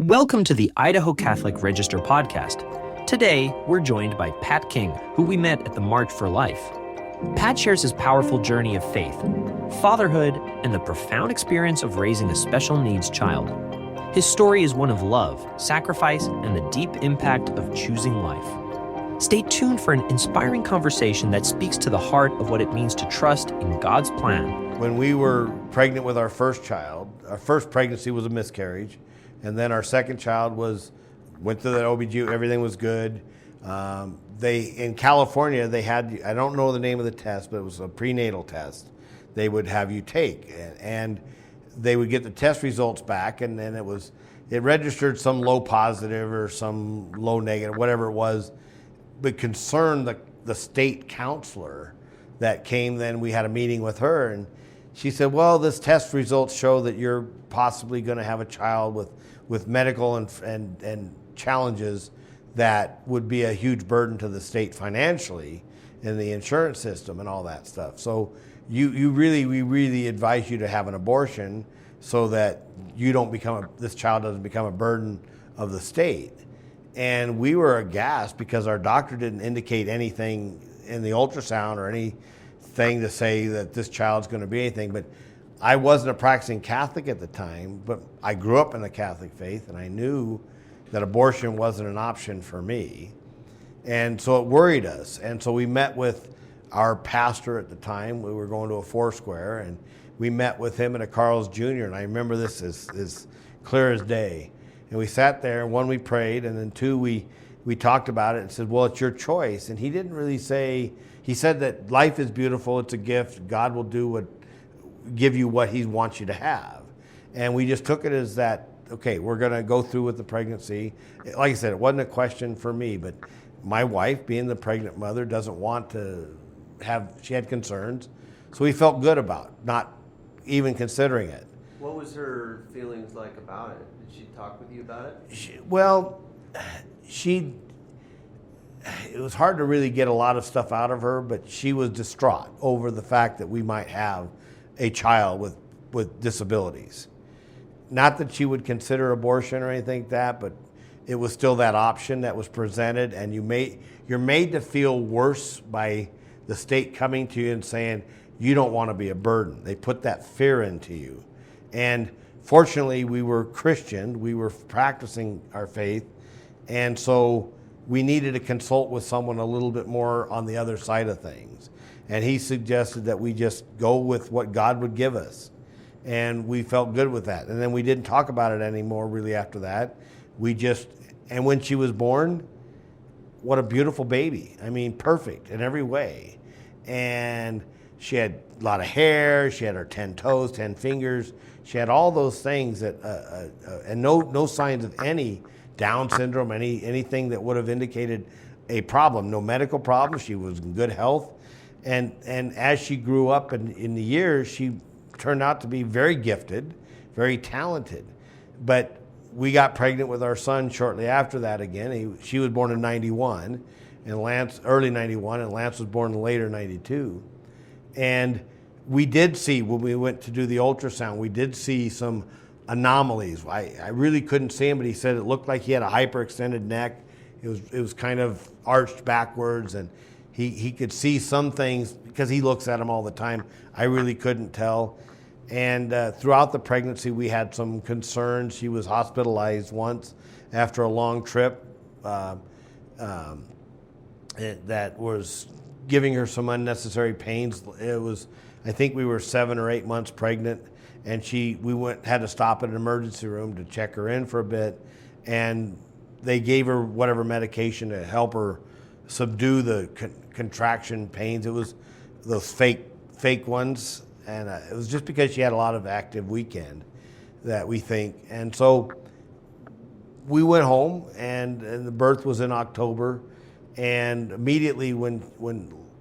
Welcome to the Idaho Catholic Register Podcast. Today, we're joined by Pat King, who we met at the March for Life. Pat shares his powerful journey of faith, fatherhood, and the profound experience of raising a special needs child. His story is one of love, sacrifice, and the deep impact of choosing life. Stay tuned for an inspiring conversation that speaks to the heart of what it means to trust in God's plan. When we were pregnant with our first child, our first pregnancy was a miscarriage, and then our second child went to the OB/GYN, everything was good. In California, they had, I don't know the name of the test, but it was a prenatal test they would have you take. And they would get the test results back, and then it registered some low positive or some low negative, whatever it was, but concerned the state counselor that came. Then we had a meeting with her, and she said, well, this test results show that you're possibly going to have a child with medical and challenges that would be a huge burden to the state financially in the insurance system and all that stuff. So we really advise you to have an abortion so that this child doesn't become a burden of the state. And we were aghast because our doctor didn't indicate anything in the ultrasound or anything to say that this child's going to be anything. But I wasn't a practicing Catholic at the time, but I grew up in the Catholic faith, and I knew that abortion wasn't an option for me. And so it worried us. And so we met with our pastor at the time. We were going to a Foursquare, and we met with him at a Carl's Jr., and I remember this as clear as day. And we sat there, and one, we prayed, and then two, we talked about it and said, well, it's your choice. And he didn't really say, he said that life is beautiful, it's a gift, God will give you what he wants you to have. And we just took it as that, okay, we're going to go through with the pregnancy. Like I said, it wasn't a question for me, but my wife, being the pregnant mother, doesn't want to she had concerns. So we felt good about not even considering it. What was her feelings like about it? Did she talk with you about it? It was hard to really get a lot of stuff out of her, but she was distraught over the fact that we might have a child with disabilities. Not that she would consider abortion or anything like that, but it was still that option that was presented, and you're made to feel worse by the state coming to you and saying, you don't want to be a burden. They put that fear into you. And fortunately, we were Christian, we were practicing our faith, and so we needed to consult with someone a little bit more on the other side of things. And he suggested that we just go with what God would give us. And we felt good with that. And then we didn't talk about it anymore really after that. And when she was born, what a beautiful baby. I mean, perfect in every way. And she had a lot of hair, she had her 10 toes, 10 fingers. She had all those things and no signs of any Down syndrome, anything that would have indicated a problem. No medical problems. She was in good health. And as she grew up in the years, she turned out to be very gifted, very talented. But we got pregnant with our son shortly after that again. She was born in 91, and Lance, early 91, and Lance was born in later 92. And we did see, when we went to do the ultrasound, we did see some anomalies. I really couldn't see him, but he said it looked like he had a hyperextended neck. It was kind of arched backwards, and he could see some things because he looks at them all the time. I really couldn't tell. And throughout the pregnancy, we had some concerns. She was hospitalized once after a long trip that was giving her some unnecessary pains. I think we were 7 or 8 months pregnant, and we had to stop at an emergency room to check her in for a bit, and they gave her whatever medication to help her subdue the contraction pains. It was those fake ones, and it was just because she had a lot of active weekend that we think. And so we went home, and the birth was in October, and immediately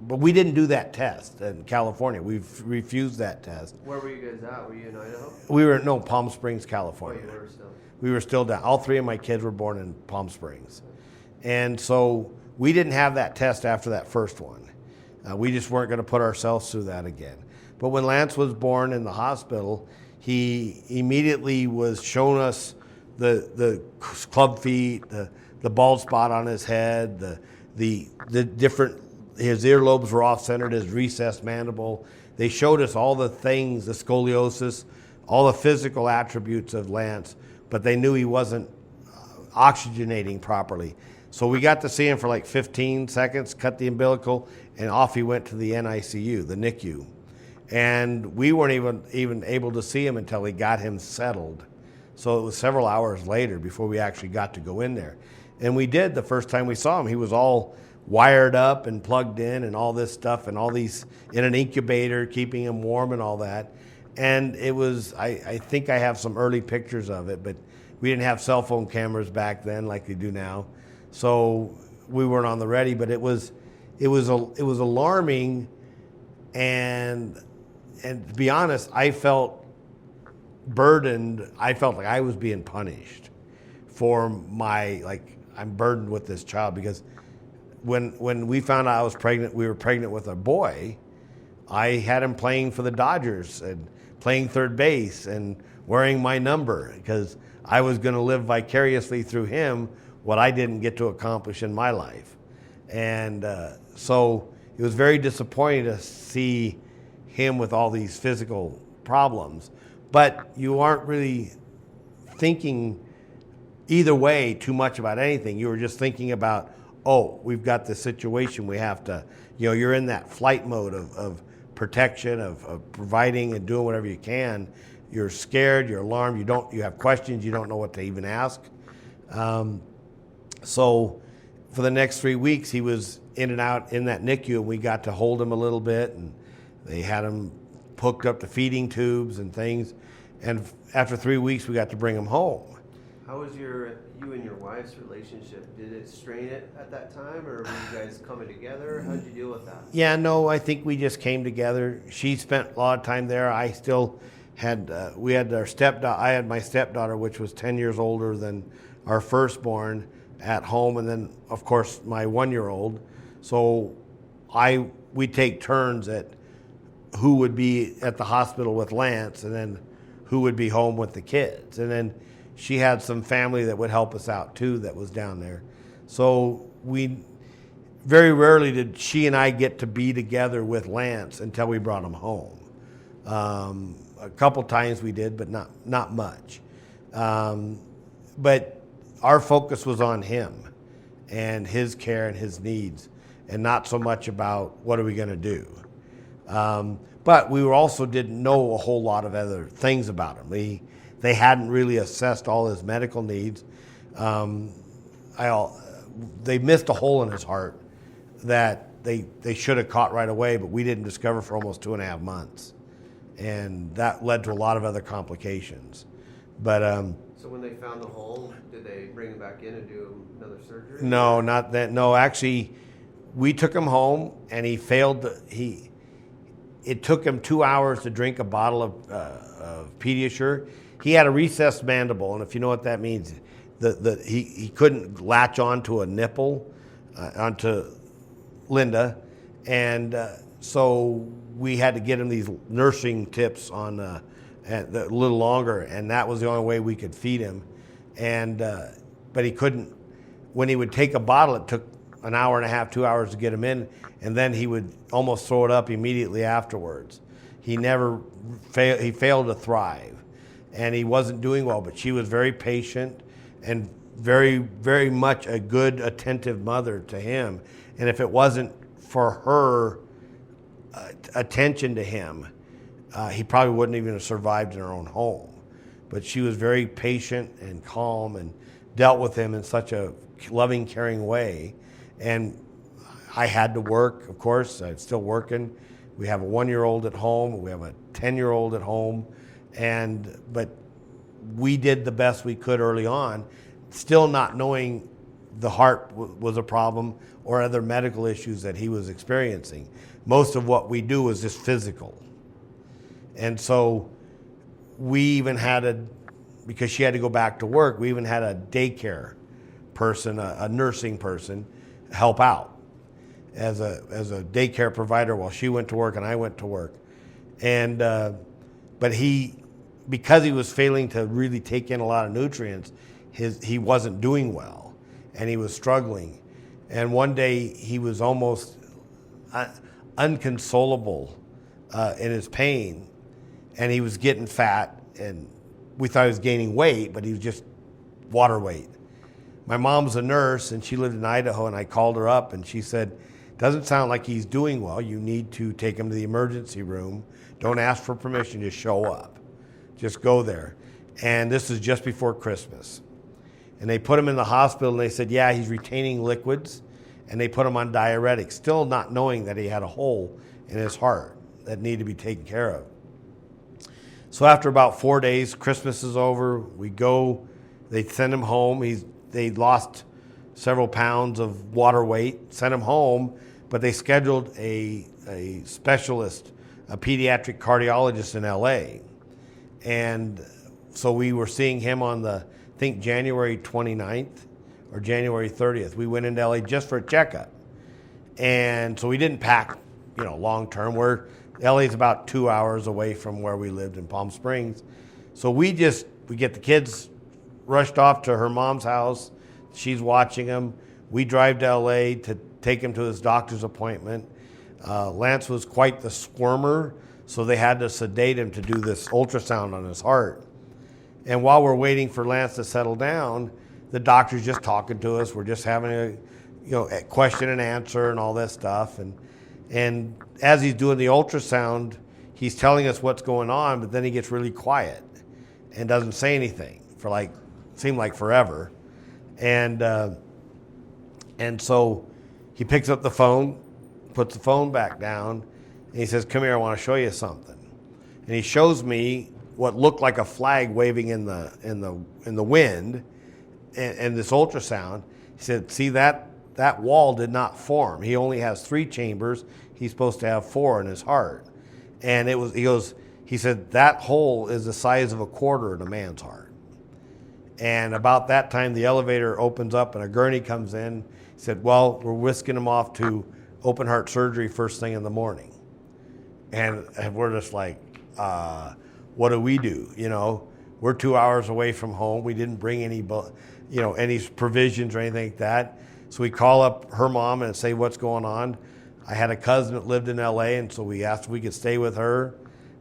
but we didn't do that test in California. We've refused that test. Where were you guys at? Were you in Idaho? We were, no, Palm Springs, California. Oh, you were still? We were still down. All 3 of my kids were born in Palm Springs. And so we didn't have that test after that first one. We just weren't going to put ourselves through that again. But when Lance was born in the hospital, he immediately was shown us the club feet, the bald spot on his head, the different, his earlobes were off centered, his recessed mandible. They showed us all the things, the scoliosis, all the physical attributes of Lance, but they knew he wasn't oxygenating properly. So we got to see him for like 15 seconds, cut the umbilical, and off he went to the NICU, the NICU. And we weren't even able to see him until he got him settled. So it was several hours later before we actually got to go in there. And we did the first time we saw him. He was all wired up and plugged in and all this stuff and all these in an incubator, keeping him warm and all that. And it was, I think I have some early pictures of it, but we didn't have cell phone cameras back then like they do now. So we weren't on the ready, but it was alarming. And to be honest, I felt burdened. I felt like I was being punished for I'm burdened with this child, because when we found out I was pregnant, we were pregnant with a boy. I had him playing for the Dodgers and playing third base and wearing my number, because I was going to live vicariously through him what I didn't get to accomplish in my life. And so it was very disappointing to see him with all these physical problems. But you aren't really thinking either way too much about anything. You were just thinking about, oh, we've got this situation, we have to, you're in that flight mode of protection, of providing and doing whatever you can. You're scared, you're alarmed, you have questions, you don't know what to even ask. So for the next 3 weeks, he was in and out in that NICU, and we got to hold him a little bit, and they had him hooked up to feeding tubes and things. And after 3 weeks, we got to bring him home. How was you and your wife's relationship? Did it strain it at that time, or were you guys coming together? How did you deal with that? Yeah, no, I think we just came together. She spent a lot of time there. I still had, we had our stepdaughter. I had my stepdaughter, which was 10 years older than our firstborn, at home, and then of course my 1-year-old. So we take turns at who would be at the hospital with Lance, and then who would be home with the kids. And then she had some family that would help us out too that was down there. So we very rarely did she and I get to be together with Lance until we brought him home. A couple times we did, but not much. But our focus was on him and his care and his needs, and not so much about what are we going to do. But we also didn't know a whole lot of other things about him. They hadn't really assessed all his medical needs. They missed a hole in his heart that they should have caught right away, but we didn't discover for almost 2.5 months. And that led to a lot of other complications. But so when they found the hole, did they bring him back in and do another surgery? No, not that. No, actually, we took him home, and he failed. It took him 2 hours to drink a bottle of Pediasure. He had a recessed mandible, and if you know what that means, he couldn't latch onto a nipple, onto Linda, and so we had to get him these nursing tips on a little longer, and that was the only way we could feed him. And but he couldn't. When he would take a bottle, it took an hour and a half, 2 hours to get him in, and then he would almost throw it up immediately afterwards. He failed to thrive, and he wasn't doing well. But she was very patient and very, very much a good, attentive mother to him. And if it wasn't for her attention to him, he probably wouldn't even have survived in her own home. But she was very patient and calm and dealt with him in such a loving, caring way. And I had to work, of course. I'm still working. We have a 1-year-old at home. We have a 10-year-old at home. But we did the best we could early on, still not knowing the heart was a problem or other medical issues that he was experiencing. Most of what we do is just physical. And so we even had because she had to go back to work, we even had a daycare person, a nursing person, help out as a daycare provider while she went to work and I went to work. And but because he was failing to really take in a lot of nutrients, he wasn't doing well, and he was struggling. And one day he was almost unconsolable in his pain, and he was getting fat, and we thought he was gaining weight, but he was just water weight. My mom's a nurse, and she lived in Idaho, and I called her up, and she said, doesn't sound like he's doing well. You need to take him to the emergency room. Don't ask for permission, just show up. Just go there. And this is just before Christmas. And they put him in the hospital, and they said, yeah, he's retaining liquids, and they put him on diuretics, still not knowing that he had a hole in his heart that needed to be taken care of. So after about 4 days, Christmas is over, we go, they send him home. They lost several pounds of water weight, sent him home, but they scheduled a specialist, a pediatric cardiologist in LA. And so we were seeing him on I think January 29th or January 30th. We went into LA just for a checkup. And so we didn't pack, long term. LA's about 2 hours away from where we lived in Palm Springs. So we get the kids rushed off to her mom's house. She's watching him. We drive to LA to take him to his doctor's appointment. Lance was quite the squirmer, so they had to sedate him to do this ultrasound on his heart. And while we're waiting for Lance to settle down, the doctor's just talking to us. We're just having a question and answer and all that stuff. And as he's doing the ultrasound, he's telling us what's going on, but then he gets really quiet and doesn't say anything for seemed like forever. And so he picks up the phone, puts the phone back down, and he says, come here, I want to show you something. And he shows me what looked like a flag waving in the wind, and this ultrasound. He said, see, that wall did not form. He only has 3 chambers. He's supposed to have 4 in his heart. And he said, that hole is the size of a quarter in a man's heart. And about that time, the elevator opens up and a gurney comes in. He said, well, we're whisking him off to open heart surgery first thing in the morning. And we're just like, what do we do? We're 2 hours away from home. We didn't bring any provisions or anything like that. So we call up her mom and say, what's going on? I had a cousin that lived in LA, and so we asked if we could stay with her.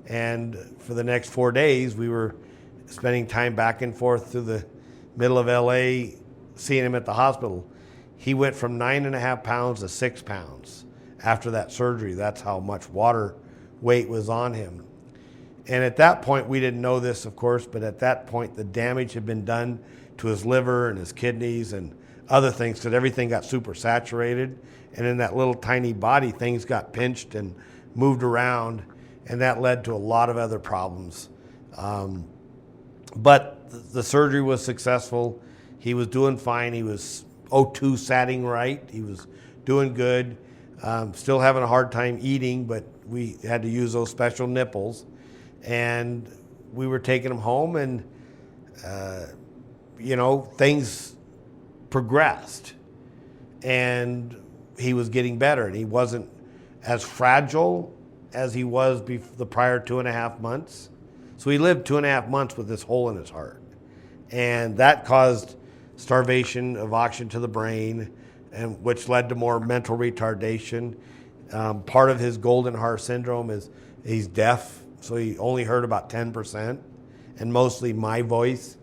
And for the next 4 days, we were spending time back and forth through the middle of LA, seeing him at the hospital. He went from 9.5 pounds to 6 pounds after that surgery. That's how much water weight was on him. And at that point, we didn't know this, of course, but at that point, the damage had been done to his liver and his kidneys and other things, because everything got super saturated. And in that little tiny body, things got pinched and moved around, and that led to a lot of other problems. But the surgery was successful. He was doing fine. He was O2 satting right. He was doing good. Still having a hard time eating, but we had to use those special nipples. And we were taking him home, and, things progressed. And he was getting better, and he wasn't as fragile as he was the prior 2.5 months. So he lived 2.5 months with this hole in his heart. And that caused starvation of oxygen to the brain, and which led to more mental retardation. Part of his golden heart syndrome is he's deaf, so he only heard about 10%, and mostly my voice.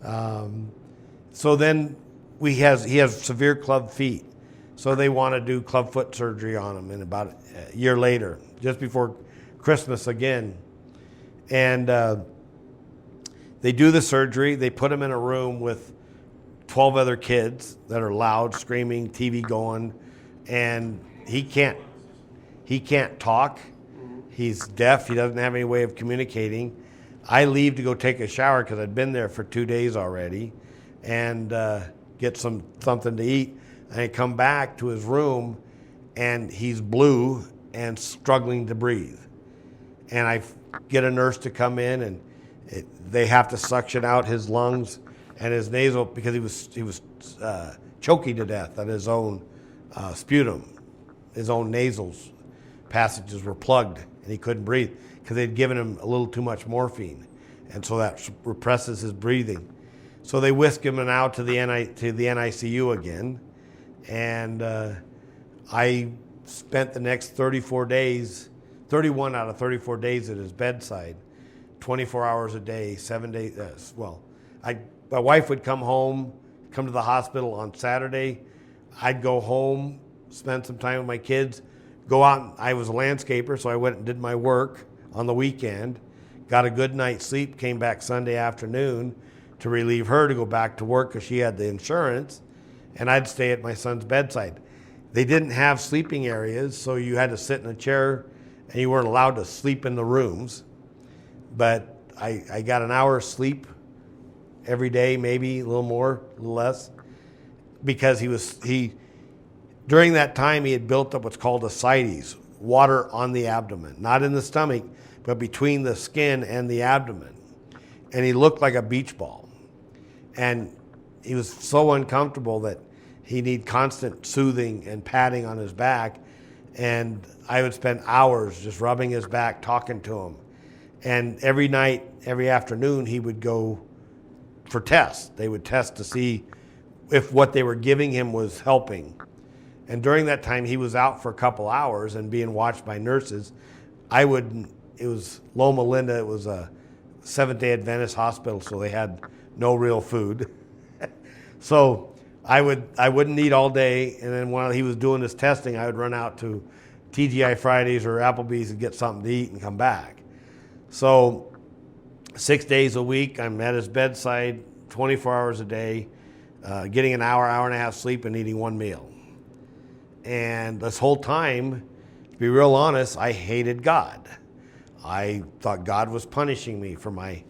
So then he has severe club feet. So they want to do clubfoot surgery on him, and about a year later, just before Christmas again. And they do the surgery. They put him in a room with 12 other kids that are loud, screaming, TV going, and he can't talk. He's deaf. He doesn't have any way of communicating. I leave to go take a shower because I'd been there for 2 days already, and get something to eat. And I come back to his room, and he's blue and struggling to breathe. And I get a nurse to come in, and they have to suction out his lungs and his nasal, because he was choking to death on his own sputum. His own nasal passages were plugged, and he couldn't breathe because they'd given him a little too much morphine. and so that represses his breathing. So they whisk him out to the NICU again, and I spent the next 31 out of 34 days at his bedside, 24 hours a day, 7 days. My wife would come to the hospital on Saturday. I'd go home, spend some time with my kids, go out. I was a landscaper, so I went and did my work on the weekend, got a good night's sleep, came back Sunday afternoon to relieve her to go back to work because she had the insurance, and I'd stay at my son's bedside. They didn't have sleeping areas, so you had to sit in a chair, and you weren't allowed to sleep in the rooms. But I got an hour's sleep every day, maybe a little more, a little less, because during that time he had built up what's called ascites, water on the abdomen, not in the stomach, but between the skin and the abdomen. And he looked like a beach ball. And he was so uncomfortable that he needed constant soothing and patting on his back. And I would spend hours just rubbing his back, talking to him. And every night, every afternoon, he would go for tests. They would test to see if what they were giving him was helping. And during that time, he was out for a couple hours and being watched by nurses. It was Loma Linda. It was a Seventh-day Adventist hospital, so they had no real food. So I wouldn't eat all day, and then while he was doing his testing, I would run out to TGI Fridays or Applebee's and get something to eat and come back. So 6 days a week, I'm at his bedside, 24 hours a day, getting an hour and a half sleep and eating one meal. And this whole time, to be real honest, I hated God. I thought God was punishing me for my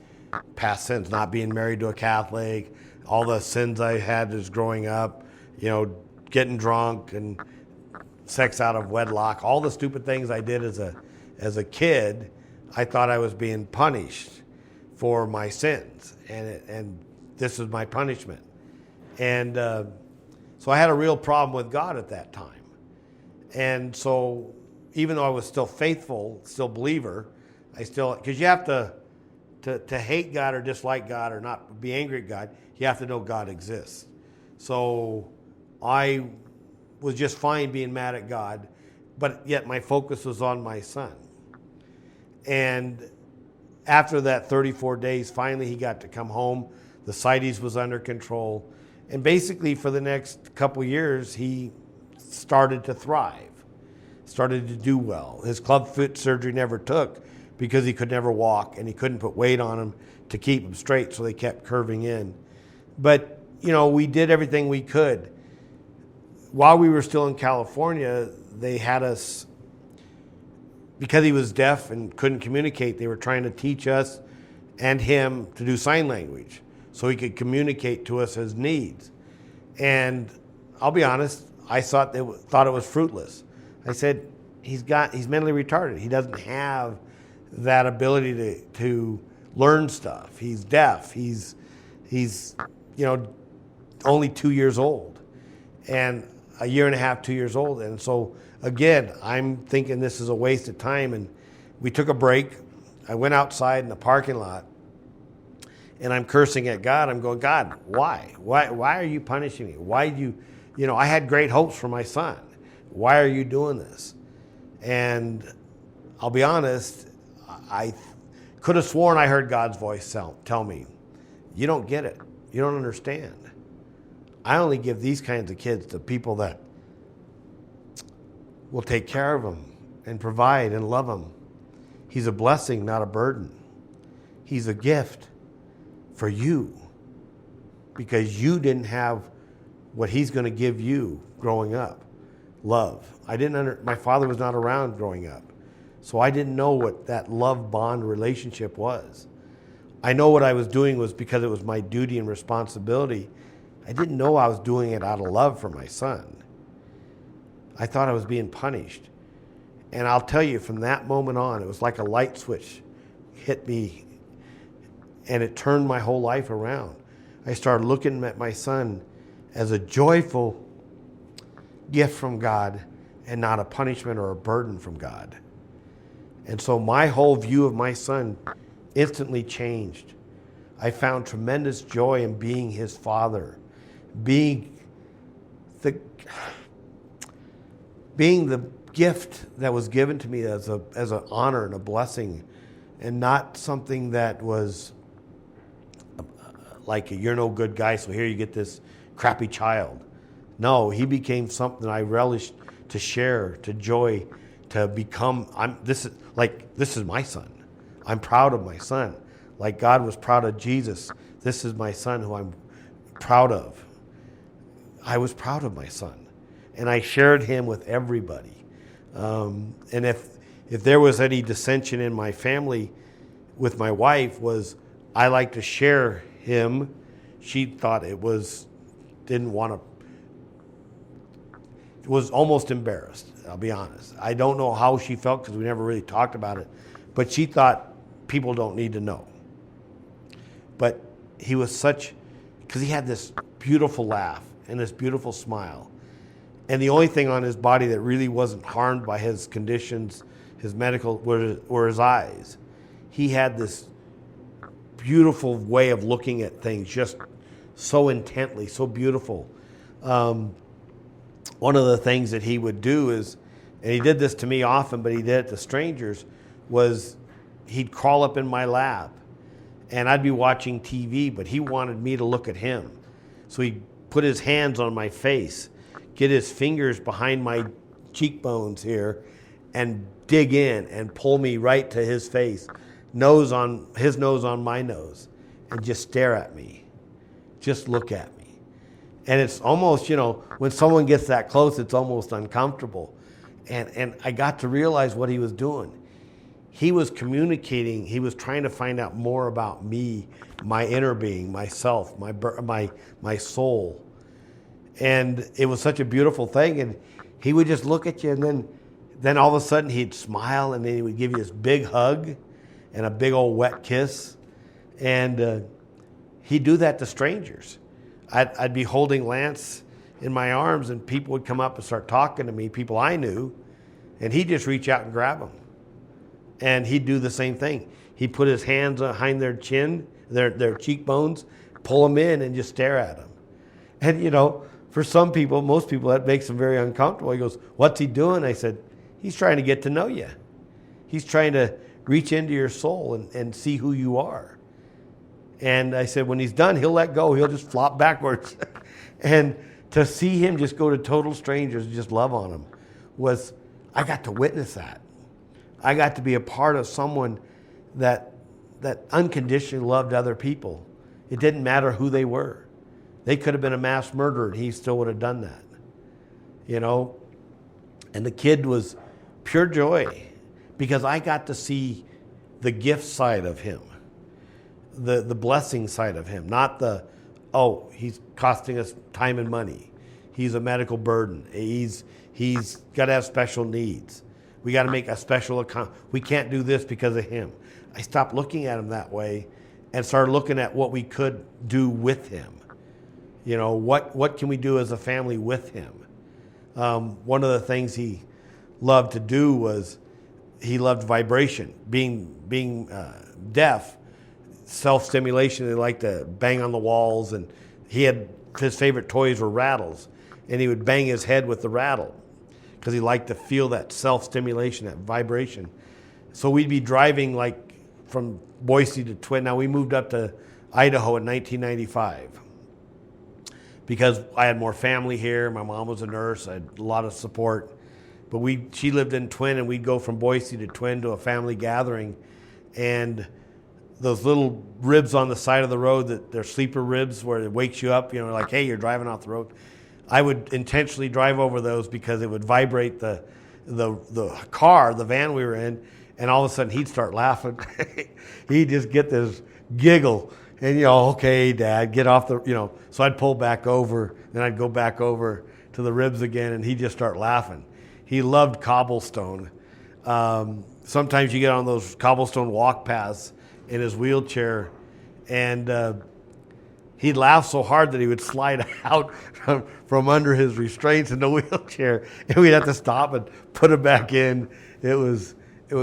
past sins, not being married to a Catholic, all the sins I had as growing up, getting drunk and sex out of wedlock, all the stupid things I did as a kid. I thought I was being punished for my sins, and this was my punishment. And so I had a real problem with God at that time. And so even though I was still faithful, still believer, because you have to hate God or dislike God or not be angry at God, you have to know God exists. So I was just fine being mad at God, but yet my focus was on my son. And after that 34 days, finally he got to come home. The ascites was under control. And basically for the next couple years, he started to thrive, started to do well. His clubfoot surgery never took because he could never walk and he couldn't put weight on him to keep him straight, so they kept curving in. But, we did everything we could. While we were still in California, they had us, because he was deaf and couldn't communicate, they were trying to teach us and him to do sign language so he could communicate to us his needs. And I'll be honest, I thought it was fruitless. I said, he's mentally retarded. He doesn't have that ability to learn stuff. He's deaf. He's only 2 years old, and a year and a half, 2 years old. And so again, I'm thinking this is a waste of time. And we took a break. I went outside in the parking lot, and I'm cursing at God. I'm going, God, why? Why are you punishing me? Why do you, I had great hopes for my son. Why are you doing this? And I'll be honest, I could have sworn I heard God's voice tell me, you don't get it. You don't understand. I only give these kinds of kids to people that will take care of them and provide and love them. He's a blessing, not a burden. He's a gift for you because you didn't have what he's going to give you growing up. Love. My father was not around growing up, so I didn't know what that love bond relationship was. I know what I was doing was because it was my duty and responsibility. I didn't know I was doing it out of love for my son. I thought I was being punished. And I'll tell you, from that moment on, it was like a light switch hit me, and it turned my whole life around. I started looking at my son as a joyful gift from God and not a punishment or a burden from God. And so my whole view of my son instantly changed. I found tremendous joy in being his father, being the gift that was given to me as an honor and a blessing, and not something that was like, you're no good guy, so here you get this crappy child. No, he became something I relished to share, to joy, to become. This is my son. I'm proud of my son. Like God was proud of Jesus. This is my son who I'm proud of. I was proud of my son, and I shared him with everybody. And if there was any dissension in my family with my wife, was I like to share him. She thought didn't want to. Was almost embarrassed, I'll be honest. I don't know how she felt because we never really talked about it, but she thought people don't need to know. But he was because he had this beautiful laugh and this beautiful smile. And the only thing on his body that really wasn't harmed by his conditions, his medical, were his eyes. He had this beautiful way of looking at things, just so intently, so beautiful. One of the things that he would do is, and he did this to me often, but he did it to strangers, was he'd crawl up in my lap, and I'd be watching TV, but he wanted me to look at him. So he'd put his hands on my face, get his fingers behind my cheekbones here, and dig in and pull me right to his face, his nose on my nose, and just stare at me, just look at me. And it's almost, when someone gets that close, it's almost uncomfortable. And I got to realize what he was doing. He was communicating. He was trying to find out more about me, my inner being, myself, my soul. And it was such a beautiful thing. And he would just look at you, and then all of a sudden he'd smile, and then he would give you this big hug and a big old wet kiss. And he'd do that to strangers. I'd be holding Lance in my arms, and people would come up and start talking to me, people I knew, and he'd just reach out and grab them. And he'd do the same thing. He'd put his hands behind their chin, their cheekbones, pull them in, and just stare at them. And, for some people, most people, that makes them very uncomfortable. He goes, "What's he doing?" I said, "He's trying to get to know you. He's trying to reach into your soul and see who you are." And I said, when he's done, he'll let go. He'll just flop backwards. And to see him just go to total strangers and just love on them I got to witness that. I got to be a part of someone that unconditionally loved other people. It didn't matter who they were. They could have been a mass murderer, and he still would have done that. And the kid was pure joy because I got to see the gift side of him. The blessing side of him, not he's costing us time and money. He's a medical burden. He's got to have special needs. We got to make a special account. We can't do this because of him. I stopped looking at him that way and started looking at what we could do with him. What can we do as a family with him? One of the things he loved to do was he loved vibration, being deaf. Self-stimulation. They like to bang on the walls, and his favorite toys were rattles, and he would bang his head with the rattle because he liked to feel that self-stimulation, that vibration. So we'd be driving like from Boise to Twin. Now we moved up to Idaho in 1995 because I had more family here. My mom was a nurse. I had a lot of support, but she lived in Twin, and we'd go from Boise to Twin to a family gathering, and those little ribs on the side of the road that they're sleeper ribs where it wakes you up, like, hey, you're driving off the road. I would intentionally drive over those because it would vibrate the car, the van we were in, and all of a sudden he'd start laughing. He'd just get this giggle, and okay, Dad, get off the, So I'd pull back over, then I'd go back over to the ribs again, and he'd just start laughing. He loved cobblestone. Sometimes you get on those cobblestone walk paths in his wheelchair, and he'd laugh so hard that he would slide out from under his restraints in the wheelchair, and we'd have to stop and put him back in. It was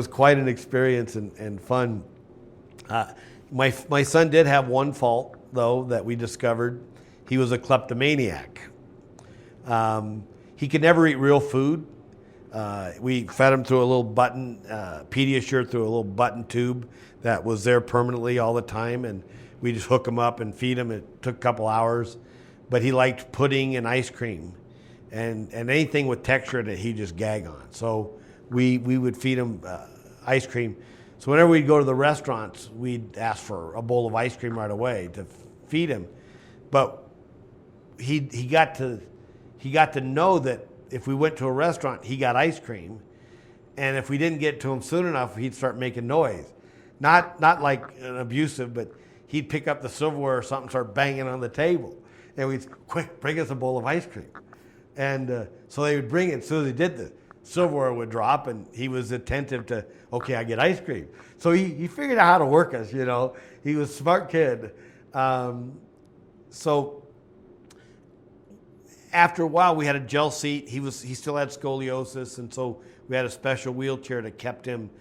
quite an experience and fun. My son did have one fault, though, that we discovered. He was a kleptomaniac. He could never eat real food. We fed him through a little button, Pediasure through a little button tube that was there permanently all the time, and we just hook him up and feed him. It took a couple hours, but he liked pudding and ice cream, and anything with texture that he just gag on. So we would feed him ice cream. So whenever we'd go to the restaurants, we'd ask for a bowl of ice cream right away to feed him. But he got to know that if we went to a restaurant, he got ice cream, and if we didn't get to him soon enough, he'd start making noise. Not like an abusive, but he'd pick up the silverware or something, start banging on the table, and we'd quick bring us a bowl of ice cream. And so they would bring it. As soon as he did, the silverware would drop, and he was attentive to, okay, I get ice cream. So he figured out how to work us. He was a smart kid. So after a while, we had a gel seat. He still had scoliosis, and so we had a special wheelchair that kept him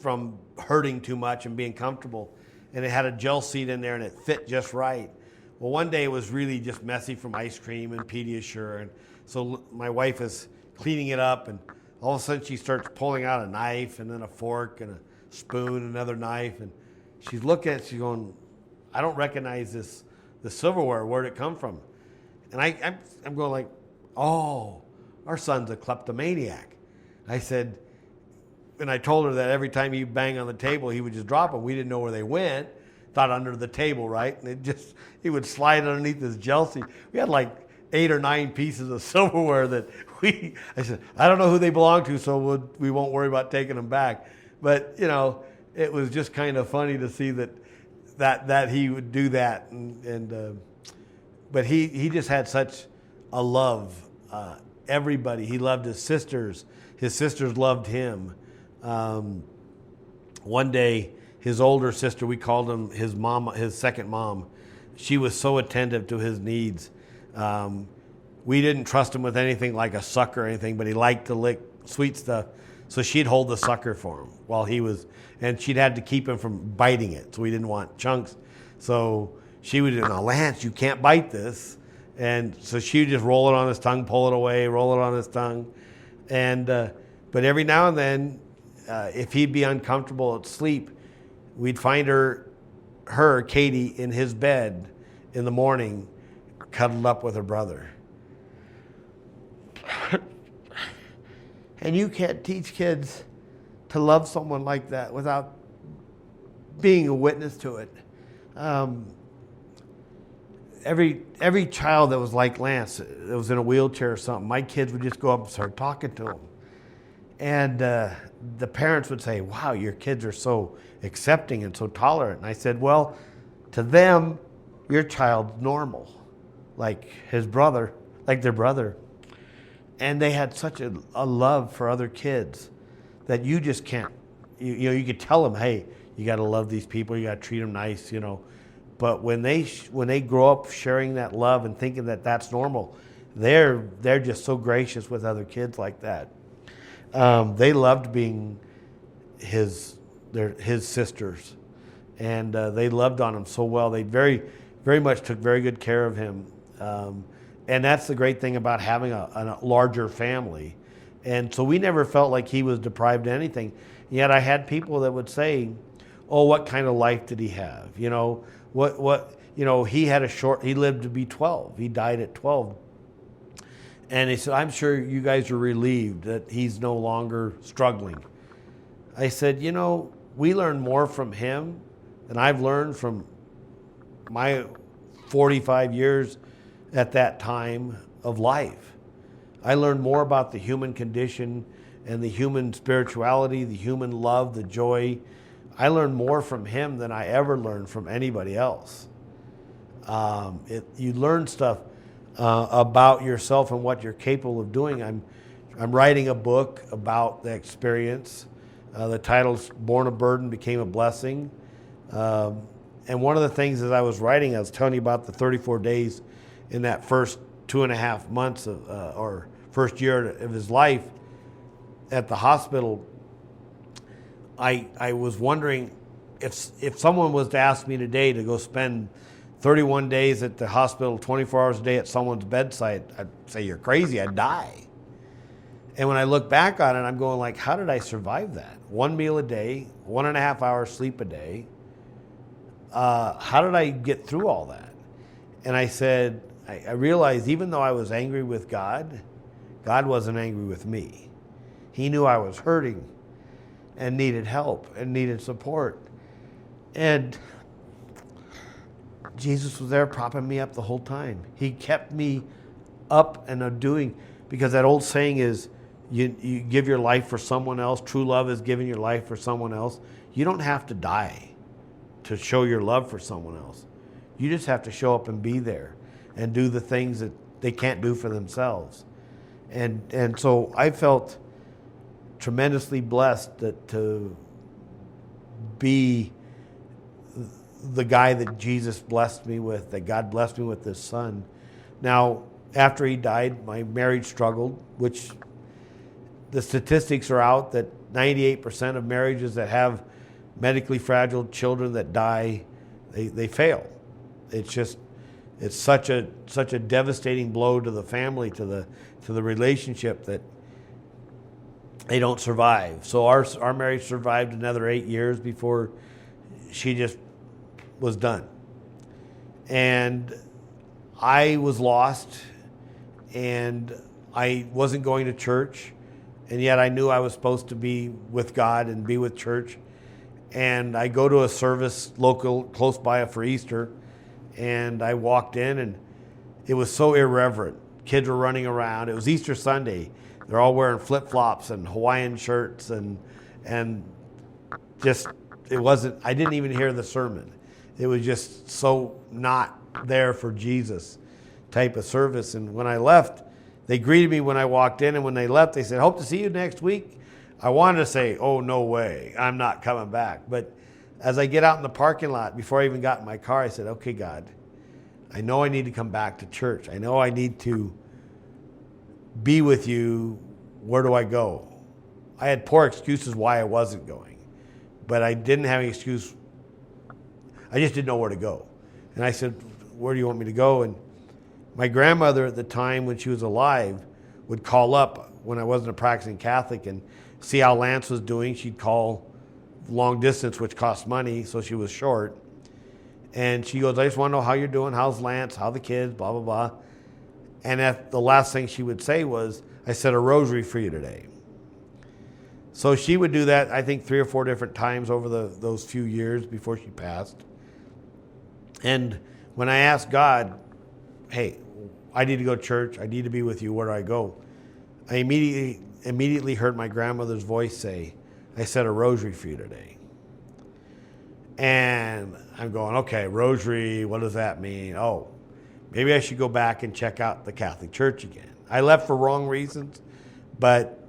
from hurting too much and being comfortable. And it had a gel seat in there, and it fit just right. Well, one day it was really just messy from ice cream and Pediasure, and so my wife is cleaning it up, and all of a sudden she starts pulling out a knife and then a fork and a spoon, another knife, and she's looking at it, she's going, I don't recognize the silverware. Where'd it come from? And I'm going like, oh, our son's a kleptomaniac. I said, and I told her that every time he bang on the table, he would just drop them. We didn't know where they went. Thought under the table, right? And he would slide underneath this gel seat. We had like 8 or 9 pieces of silverware that I said, I don't know who they belong to, so we won't worry about taking them back. But, it was just kind of funny to see that he would do that. But he just had such a love. Everybody. He loved his sisters. His sisters loved him. One day, his older sister, we called him his mom, his second mom. She was so attentive to his needs. We didn't trust him with anything like a sucker or anything, but he liked to lick sweet stuff. So she'd hold the sucker for him while he was, and she'd had to keep him from biting it. So we didn't want chunks. So she would, now Lance, you can't bite this. And so she would just roll it on his tongue, pull it away, roll it on his tongue. And, but every now and then, if he'd be uncomfortable at sleep, we'd find her, Katie, in his bed in the morning, cuddled up with her brother. And you can't teach kids to love someone like that without being a witness to it. Every child that was like Lance, that was in a wheelchair or something, my kids would just go up and start talking to him. And the parents would say, wow, your kids are so accepting and so tolerant. And I said, well, to them, your child's normal, like his brother, like their brother. And they had such a love for other kids that you just can't, you could tell them, hey, you got to love these people, you got to treat them nice, But when they grow up sharing that love and thinking that that's normal, they're just so gracious with other kids like that. They loved being his sisters, and they loved on him so well. They very, very much took very good care of him. And that's the great thing about having a larger family. And so we never felt like he was deprived of anything. Yet I had people that would say, oh, what kind of life did he have? He lived to be 12. He died at 12. And he said, I'm sure you guys are relieved that he's no longer struggling. I said, we learn more from him than I've learned from my 45 years at that time of life. I learned more about the human condition and the human spirituality, the human love, the joy. I learned more from him than I ever learned from anybody else. You learn stuff about yourself and what you're capable of doing. I'm writing a book about the experience. The title's Born a Burden, Became a Blessing. And one of the things as I was writing, I was telling you about the 34 days in that first 2.5 months or first year of his life at the hospital. I was wondering, if someone was to ask me today to go spend 31 days at the hospital, 24 hours a day at someone's bedside, I'd say, you're crazy, I'd die. And when I look back on it, I'm going like, how did I survive that? 1 meal a day, 1.5 hours sleep a day. How did I get through all that? And I said, I realized even though I was angry with God, God wasn't angry with me. He knew I was hurting and needed help and needed support. And Jesus was there propping me up the whole time. He kept me up and doing, because that old saying is, you give your life for someone else. True love is giving your life for someone else. You don't have to die to show your love for someone else. You just have to show up and be there and do the things that they can't do for themselves. And so I felt tremendously blessed to be the guy that Jesus blessed me with, that God blessed me with this son. Now, after he died, my marriage struggled, which the statistics are out that 98% of marriages that have medically fragile children that die, they fail. It's such a devastating blow to the family, to the relationship, that they don't survive. So our marriage survived another 8 years before she just was done. And I was lost, and I wasn't going to church, and yet I knew I was supposed to be with God and be with church. And I go to a service local, close by for Easter, and I walked in, and it was so irreverent. Kids were running around. It was Easter Sunday. They're all wearing flip-flops and Hawaiian shirts, and just, it wasn't, I didn't even hear the sermon. It was just so not there for Jesus type of service. And when I left, they greeted me when I walked in, and when they left, they said, hope to see you next week. I wanted to say, oh, no way, I'm not coming back. But as I get out in the parking lot, before I even got in my car, I said, okay, God, I know I need to come back to church. I know I need to be with you. Where do I go? I had poor excuses why I wasn't going, but I didn't have any excuse. I just didn't know where to go. And I said, where do you want me to go? And my grandmother at the time, when she was alive, would call up when I wasn't a practicing Catholic and see how Lance was doing. She'd call long distance, which cost money, so she was short. And she goes, I just want to know how you're doing. How's Lance? How the kids? Blah, blah, blah. And the last thing she would say was, I said a rosary for you today. So she would do that, I think, 3 or 4 different times over those few years before she passed. And when I asked God, hey, I need to go to church. I need to be with you. Where do I go? I immediately heard my grandmother's voice say, I said a rosary for you today. And I'm going, okay, rosary, what does that mean? Oh, maybe I should go back and check out the Catholic Church again. I left for wrong reasons, but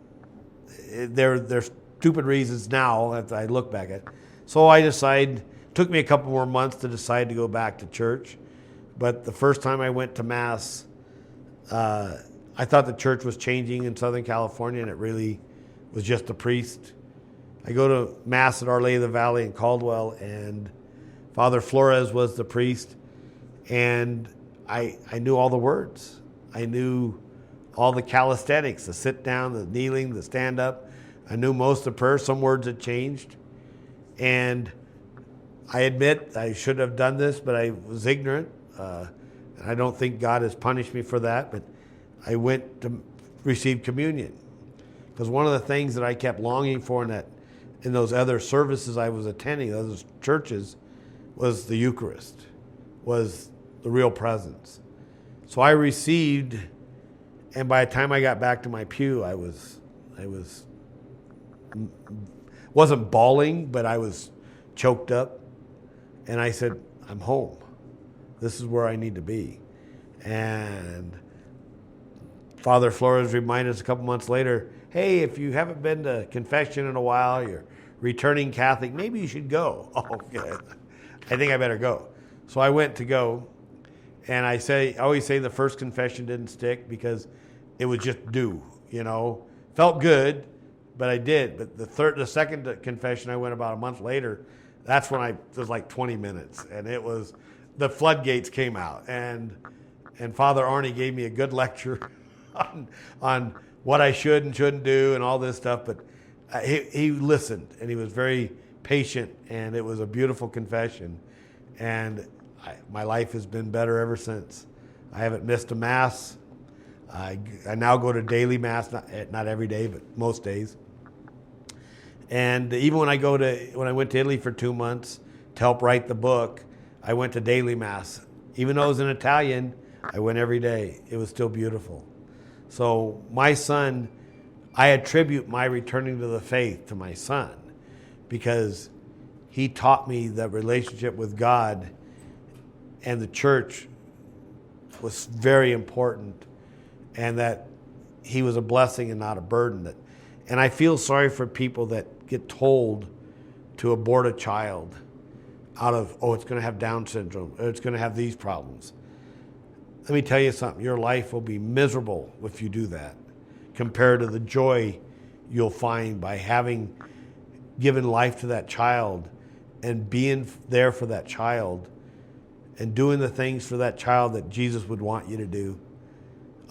they're stupid reasons now that I look back at. So I decided, took me a couple more months to decide to go back to church. But the first time I went to Mass, I thought the church was changing in Southern California, and it really was just a priest. I go to Mass at Our Lady of the Valley in Caldwell, and Father Flores was the priest, and I knew all the words. I knew all the calisthenics, the sit down, the kneeling, the stand up. I knew most of the prayers. Some words had changed. And I admit I should have done this, but I was ignorant. And I don't think God has punished me for that, but I went to receive communion. Because one of the things that I kept longing for in those other services I was attending, those churches, was the Eucharist, was the real presence. So I received, and by the time I got back to my pew, I wasn't bawling, but I was choked up. And I said, I'm home. This is where I need to be. And Father Flores reminded us a couple months later, hey, if you haven't been to confession in a while, you're returning Catholic, maybe you should go. Oh, good. I think I better go. So I went to go. And I always say the first confession didn't stick because it was just due, Felt good, but I did. But the second confession, I went about a month later. That's when it was like 20 minutes, and it was, the floodgates came out, and Father Arnie gave me a good lecture on what I should and shouldn't do and all this stuff, but he listened, and he was very patient, and it was a beautiful confession, and my life has been better ever since. I haven't missed a Mass. I now go to daily Mass, not every day, but most days. And even when I went to Italy for 2 months to help write the book, I went to daily Mass. Even though it was in Italian, I went every day. It was still beautiful. So my son, I attribute my returning to the faith to my son, because he taught me that relationship with God and the church was very important, and that he was a blessing and not a burden. And I feel sorry for people that get told to abort a child out of, it's going to have Down syndrome, or it's going to have these problems. Let me tell you something. Your life will be miserable if you do that, compared to the joy you'll find by having given life to that child and being there for that child and doing the things for that child that Jesus would want you to do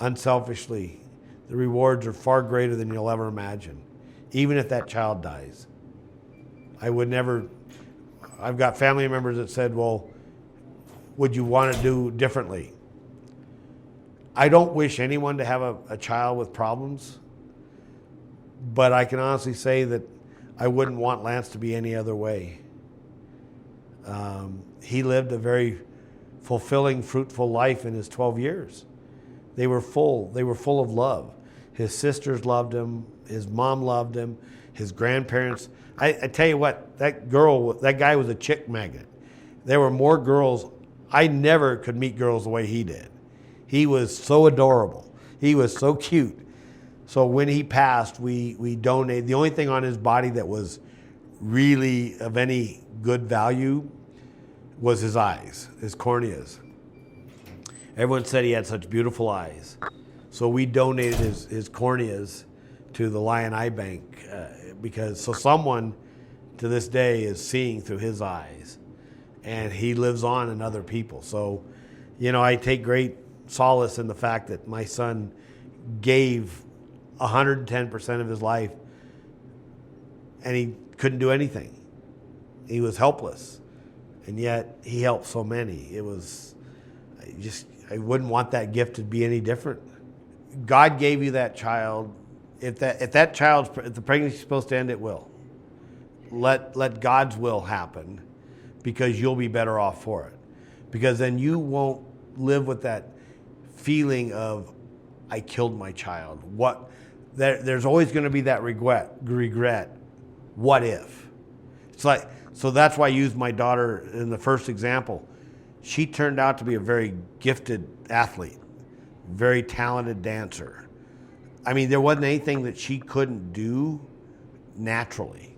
unselfishly. The rewards are far greater than you'll ever imagine, even if that child dies. I've got family members that said, well, would you want to do differently? I don't wish anyone to have a child with problems, but I can honestly say that I wouldn't want Lance to be any other way. He lived a very fulfilling, fruitful life in his 12 years. They were full of love. His sisters loved him. His mom loved him. His grandparents. I tell you what, that guy was a chick magnet. There were more girls. I never could meet girls the way he did. He was so adorable. He was so cute. So when he passed, we donated. The only thing on his body that was really of any good value was his eyes, his corneas. Everyone said he had such beautiful eyes. So we donated his corneas to the Lion Eye Bank because someone to this day is seeing through his eyes, and he lives on in other people. So, I take great solace in the fact that my son gave 110% of his life, and he couldn't do anything. He was helpless, and yet he helped so many. I wouldn't want that gift to be any different. God gave you that child. If the pregnancy is supposed to end, it will. Let God's will happen, because you'll be better off for it. Because then you won't live with that feeling of, I killed my child. There's always going to be that regret. What if? So that's why I used my daughter in the first example. She turned out to be a very gifted athlete, very talented dancer. I mean, there wasn't anything that she couldn't do naturally.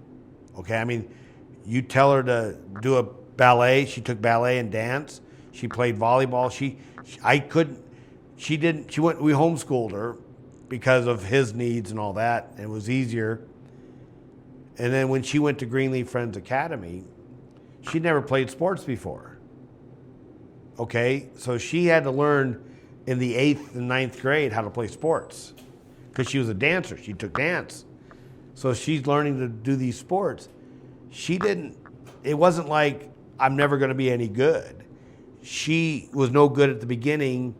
Okay, I mean, you tell her to do a ballet, she took ballet and dance. She played volleyball. We homeschooled her because of his needs and all that. It was easier. And then when she went to Greenleaf Friends Academy, she'd never played sports before. Okay, so she had to learn in the 8th and 9th grade how to play sports because she was a dancer. She took dance. So she's learning to do these sports. It wasn't like, I'm never going to be any good. She was no good at the beginning,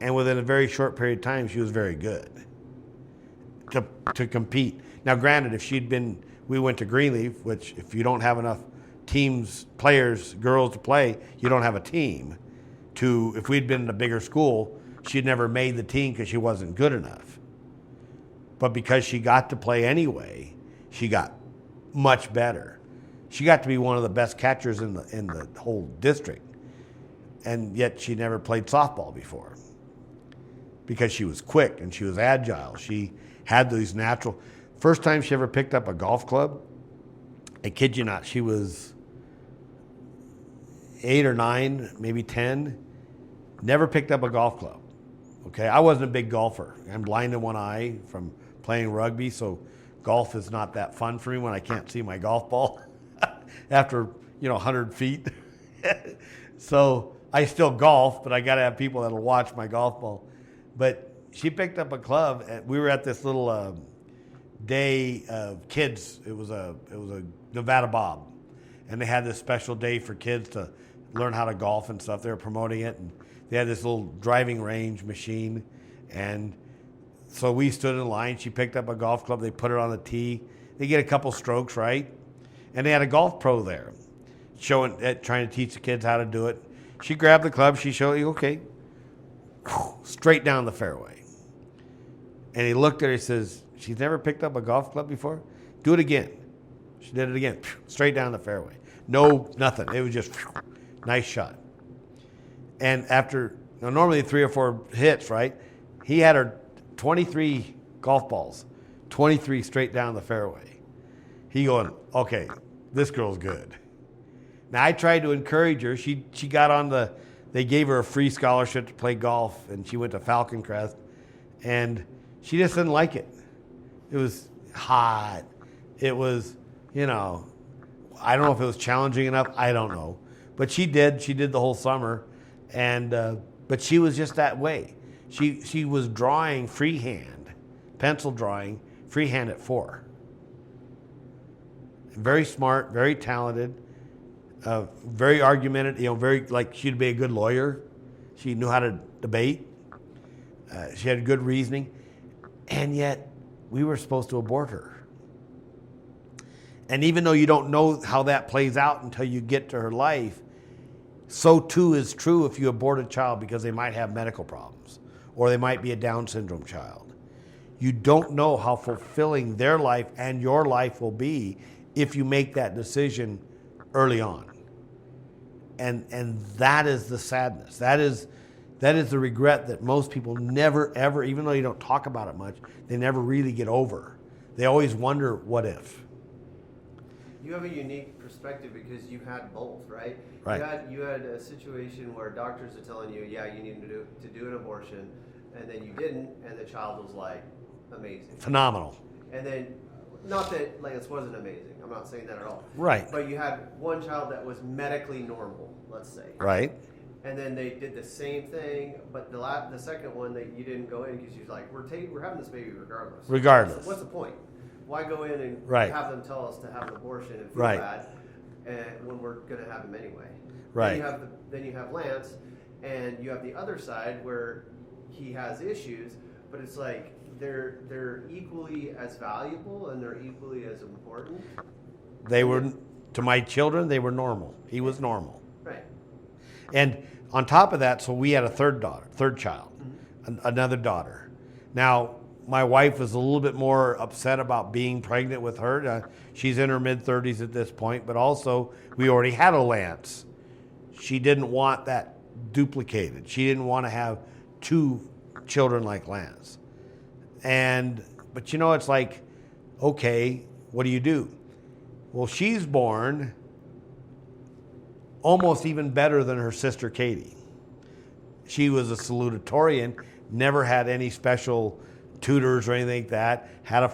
and within a very short period of time, she was very good to compete. Now, granted, we went to Greenleaf, which if you don't have enough players, girls to play, you don't have a team. If we'd been in a bigger school, she'd never made the team because she wasn't good enough. But because she got to play anyway, she got much better. She got to be one of the best catchers in the whole district. And yet she never played softball before because she was quick and she was agile. She had these natural. First time she ever picked up a golf club, I kid you not, she was 8 or 9, maybe 10, never picked up a golf club. Okay, I wasn't a big golfer. I'm blind in one eye from playing rugby, so golf is not that fun for me when I can't see my golf ball after 100 feet. So I still golf, but I got to have people that'll watch my golf ball. But she picked up a club, and we were at this little day of kids. It was a Nevada Bob, and they had this special day for kids to learn how to golf and stuff. They were promoting it, and they had this little driving range machine, and so we stood in line. She picked up a golf club. They put it on the tee. They get a couple strokes, right? And they had a golf pro there trying to teach the kids how to do it. She grabbed the club. She showed you, okay, straight down the fairway. And he looked at her. He says, she's never picked up a golf club before? Do it again. She did it again, straight down the fairway. No, nothing. It was just nice shot. And after, normally 3 or 4 hits, right? He had her 23 golf balls, 23 straight down the fairway. He going, okay, this girl's good. Now, I tried to encourage her. She got on they gave her a free scholarship to play golf, and she went to Falcon Crest, and she just didn't like it. It was hot. It was, I don't know if it was challenging enough. I don't know. But she did. She did the whole summer, and but she was just that way. She was drawing freehand, pencil drawing, freehand at 4. Very smart, very talented. Very argumentative, very like she'd be a good lawyer. She knew how to debate. She had good reasoning. And yet, we were supposed to abort her. And even though you don't know how that plays out until you get to her life, so too is true if you abort a child because they might have medical problems or they might be a Down syndrome child. You don't know how fulfilling their life and your life will be if you make that decision early on. And that is the sadness. That is the regret that most people never, ever, even though you don't talk about it much, they never really get over. They always wonder, what if? You have a unique perspective because you had both, right? Right. You had a situation where doctors are telling you, yeah, you need to do an abortion, and then you didn't, and the child was like amazing. Phenomenal. And then, not that Lance wasn't amazing. I'm not saying that at all. Right. But you had one child that was medically normal, let's say. Right. And then they did the same thing, but the second one that you didn't go in because you're like, we're having this baby regardless. Regardless. What's the point? Why go in and Right. have them tell us to have an abortion and feel Right. bad, and when we're going to have him anyway? Right. Then you have Lance, and you have the other side where he has issues, but it's like they're equally as valuable and third equally as important. They were, to my children, they were normal. He was normal. Right. And on top of that, so we had a third child, another daughter. Now, my wife was a little bit more upset about being pregnant with her. She's in her mid-30s at this point, but also we already had a Lance. She didn't want that duplicated. She didn't want to have 2 children like Lance. But it's like, okay, what do you do? Well, she's born almost even better than her sister Katie. She was a salutatorian, never had any special tutors or anything like that, had a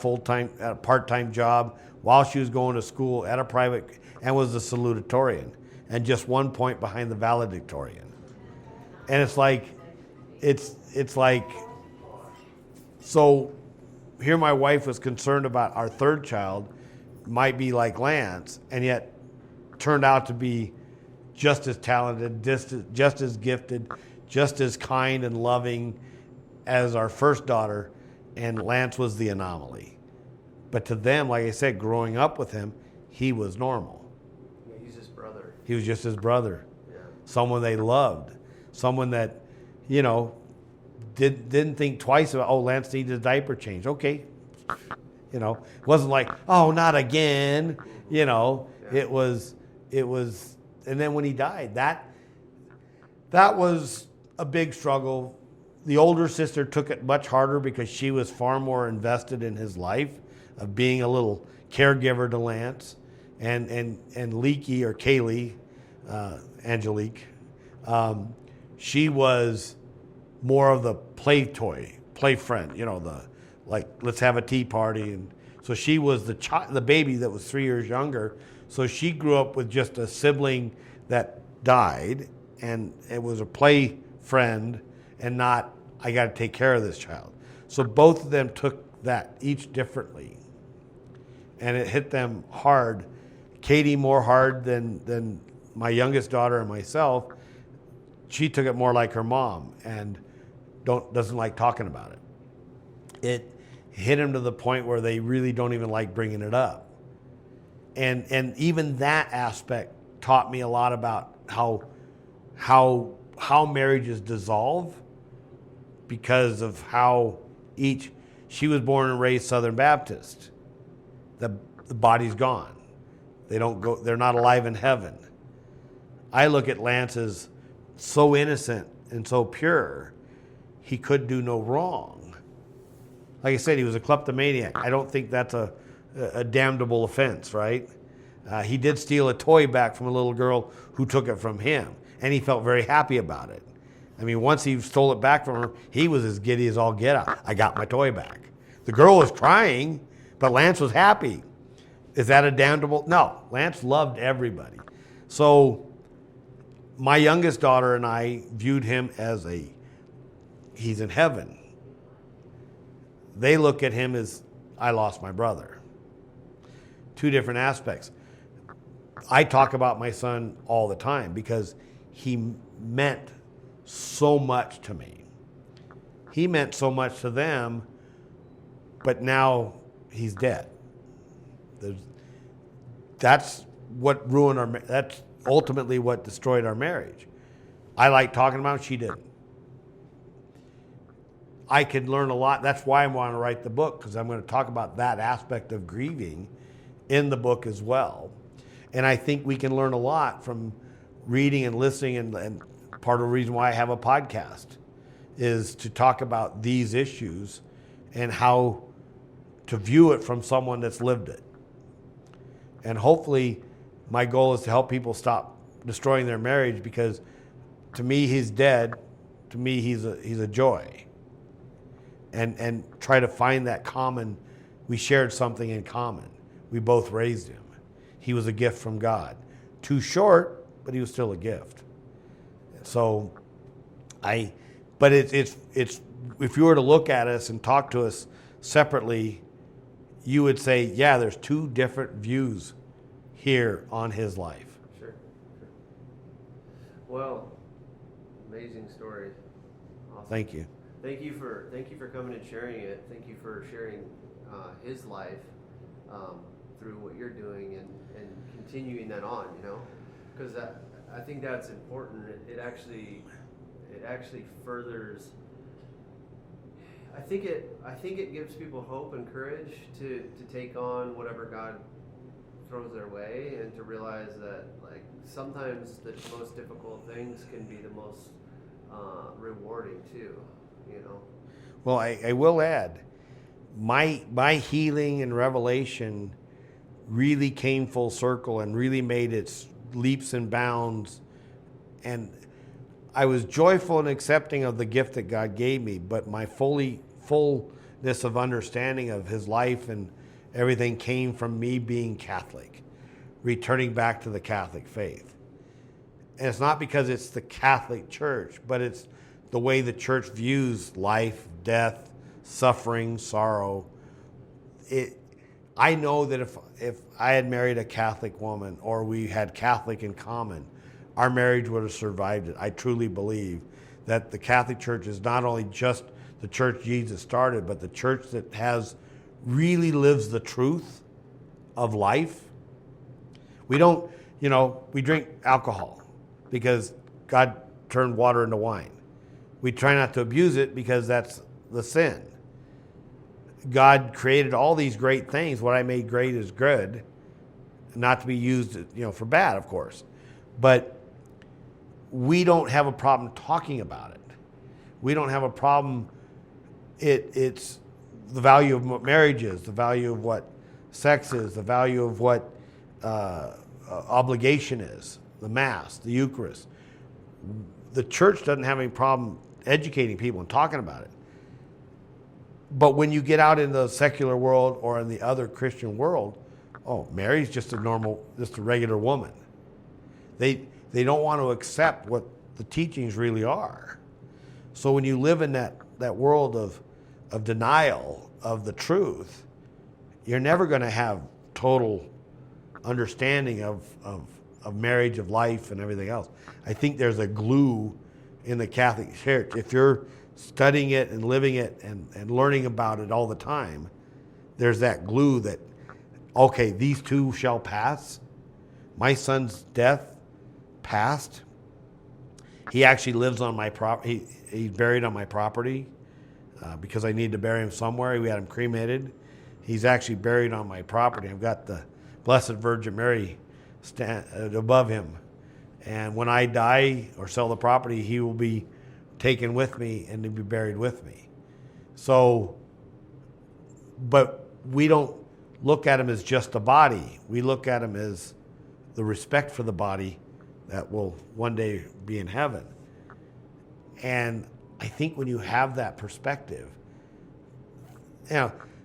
part-time job while she was going to school at a private, and was a salutatorian, and just 1 point behind the valedictorian. And it's like, so here my wife was concerned about our third child might be like Lance, and yet turned out to be just as talented, just as gifted, just as kind and loving as our first daughter, and Lance was the anomaly. But to them, like I said, growing up with him, he was normal. Yeah, he's his brother. He was just his brother. Yeah. Someone they loved. Someone that, didn't think twice about, Lance needs a diaper change. Okay. It wasn't like, not again. Yeah. It was, and then when he died, that was a big struggle. The older sister took it much harder because she was far more invested in his life of being a little caregiver to Lance, and Leaky or Kaylee, Angelique, she was more of the play friend, let's have a tea party. And so she was the baby that was 3 years younger. So she grew up with just a sibling that died, and it was a play friend and not, I got to take care of this child. So both of them took that each differently. And it hit them hard. Katie more hard than my youngest daughter and myself. She took it more like her mom and doesn't like talking about it. It hit them to the point where they really don't even like bringing it up. And even that aspect taught me a lot about how marriages dissolve because of how she was born and raised Southern Baptist. The body's gone. They're not alive in heaven. I look at Lance as so innocent and so pure, he could do no wrong. Like I said, he was a kleptomaniac. I don't think that's a damnable offense, right? He did steal a toy back from a little girl who took it from him, and he felt very happy about it. I mean, once he stole it back from her, he was as giddy as all get out. I got my toy back. The girl was crying, but Lance was happy. Is that a damnable? No, Lance loved everybody. So my youngest daughter and I viewed him as he's in heaven. They look at him as, I lost my brother. Two different aspects. I talk about my son all the time because he meant so much to me. He meant so much to them, but now he's dead. That's what ruined that's ultimately what destroyed our marriage. I like talking about it, she didn't. I could learn a lot. That's why I want to write the book, because I'm going to talk about that aspect of grieving in the book as well. And I think we can learn a lot from reading and listening, and part of the reason why I have a podcast is to talk about these issues and how to view it from someone that's lived it. And hopefully my goal is to help people stop destroying their marriage, because to me he's dead. To me he's a joy. And try to find that common, we shared something in common. We both raised him. He was a gift from God. Too short, but he was still a gift. So but it's if you were to look at us and talk to us separately, you would say, yeah, there's two different views here on his life. Sure. Well, amazing story. Awesome. Thank you. Thank you for coming and sharing it. Thank you for sharing his life through what you're doing and continuing that on. Because I think that's important. It actually furthers. I think it gives people hope and courage to take on whatever God throws their way, and to realize that sometimes the most difficult things can be the most rewarding too. Well, I will add, my healing and revelation really came full circle and really made its leaps and bounds. And I was joyful and accepting of the gift that God gave me, but my fullness of understanding of his life and everything came from me being Catholic, returning back to the Catholic faith. And it's not because it's the Catholic Church, but it's the way the church views life, death, suffering, sorrow. I know that if I had married a Catholic woman, or we had Catholic in common, our marriage would have survived it. I truly believe that the Catholic Church is not only just the church Jesus started, but the church that really lives the truth of life. We don't, we drink alcohol because God turned water into wine. We try not to abuse it because that's the sin. God created all these great things. What I made great is good, not to be used, for bad, of course. But we don't have a problem talking about it. We don't have a problem. It's the value of what marriage is, the value of what sex is, the value of what obligation is, the Mass, the Eucharist. The church doesn't have any problem educating people and talking about it. But when you get out in the secular world or in the other Christian world, oh, Mary's just a regular woman. They don't want to accept what the teachings really are. So when you live in that world of denial of the truth, you're never going to have total understanding of marriage, of life, and everything else. I think there's a glue in the Catholic Church. If you're studying it and living it and learning about it all the time, there's that glue that, okay, these two shall pass. My son's death passed. He actually lives on my property. He's buried on my property because I need to bury him somewhere. We had him cremated. He's actually buried on my property. I've got the Blessed Virgin Mary above him. And when I die or sell the property, he will be taken with me and to be buried with me. So, but we don't look at him as just a body. We look at him as the respect for the body that will one day be in heaven. And I think when you have that perspective,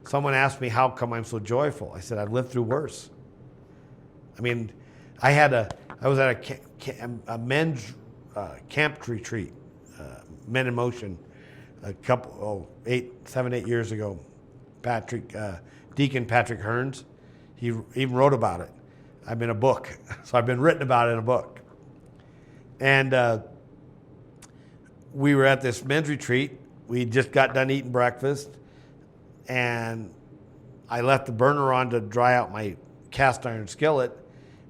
someone asked me, how come I'm so joyful? I said, I've lived through worse. I mean, I was at a men's camp retreat, Men in Motion, seven, 8 years ago. Deacon Patrick Hearns, he even wrote about it. I'm in a book, so I've been written about it in a book. And we were at this men's retreat. We just got done eating breakfast, and I left the burner on to dry out my cast iron skillet,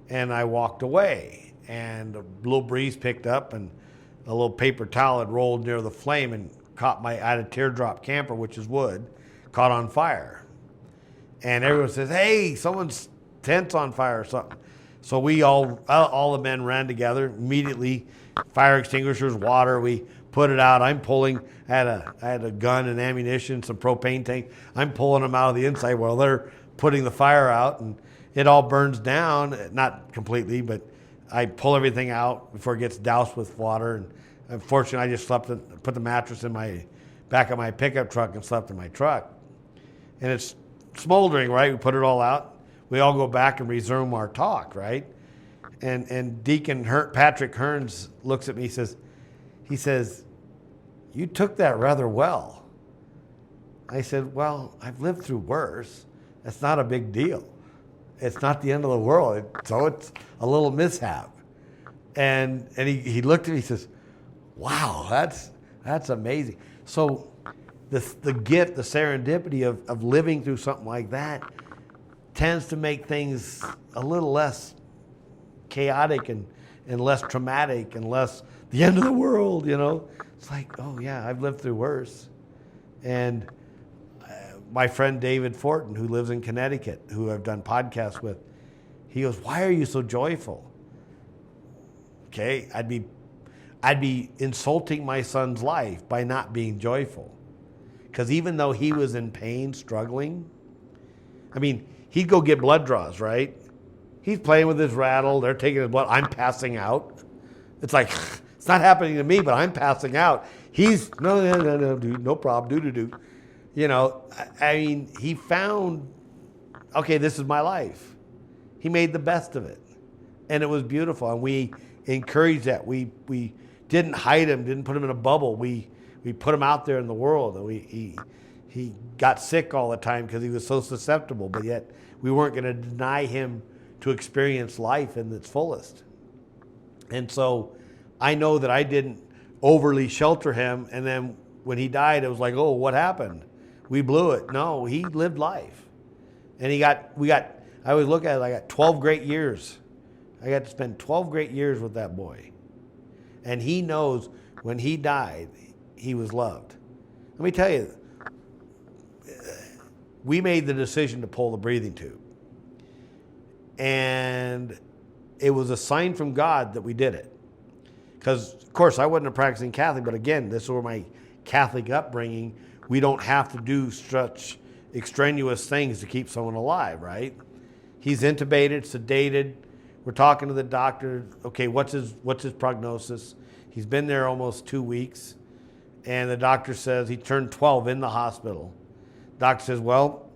and I walked away. And a little breeze picked up, and a little paper towel had rolled near the flame and I had a teardrop camper, which is wood, caught on fire. And everyone says, hey, someone's tent's on fire or something. So we all the men ran together immediately, fire extinguishers, water, we put it out. I'm pulling, I had a gun and ammunition, some propane tank. I'm pulling them out of the inside while they're putting the fire out, and it all burns down, not completely, but I pull everything out before it gets doused with water. And unfortunately, I just put the mattress in my back of my pickup truck and slept in my truck. And it's smoldering, right? We put it all out. We all go back and resume our talk, right? And Deacon Patrick Hearns looks at me, he says, you took that rather well. I said, well, I've lived through worse. That's not a big deal. It's not the end of the world. So it's a little mishap. And he looked at me, he says, wow, that's amazing. So the gift, the serendipity of living through something like that tends to make things a little less chaotic and less traumatic and less the end of the world, It's like, oh yeah, I've lived through worse. And my friend David Fortin, who lives in Connecticut, who I've done podcasts with, he goes, why are you so joyful? Okay, I'd be insulting my son's life by not being joyful. Because even though he was in pain, struggling, he'd go get blood draws, right? He's playing with his rattle, they're taking his blood, I'm passing out. It's like, it's not happening to me, but I'm passing out. He's, no, dude, no problem, do. He found, okay, this is my life. He made the best of it. And it was beautiful. And we encouraged that. We didn't hide him, didn't put him in a bubble. We put him out there in the world. And he got sick all the time because he was so susceptible, but yet we weren't going to deny him to experience life in its fullest. And so I know that I didn't overly shelter him. And then when he died, it was like, oh, what happened? We blew it. No, he lived life. And I always look at it, I got 12 great years. I got to spend 12 great years with that boy. And he knows when he died, he was loved. Let me tell you, we made the decision to pull the breathing tube. And it was a sign from God that we did it. Because, of course, I wasn't a practicing Catholic, but again, this was my Catholic upbringing. We don't have to do such extraneous things to keep someone alive, right? He's intubated, sedated. We're talking to the doctor. Okay, what's his prognosis? He's been there almost 2 weeks. And the doctor says he turned 12 in the hospital. Doctor says, well,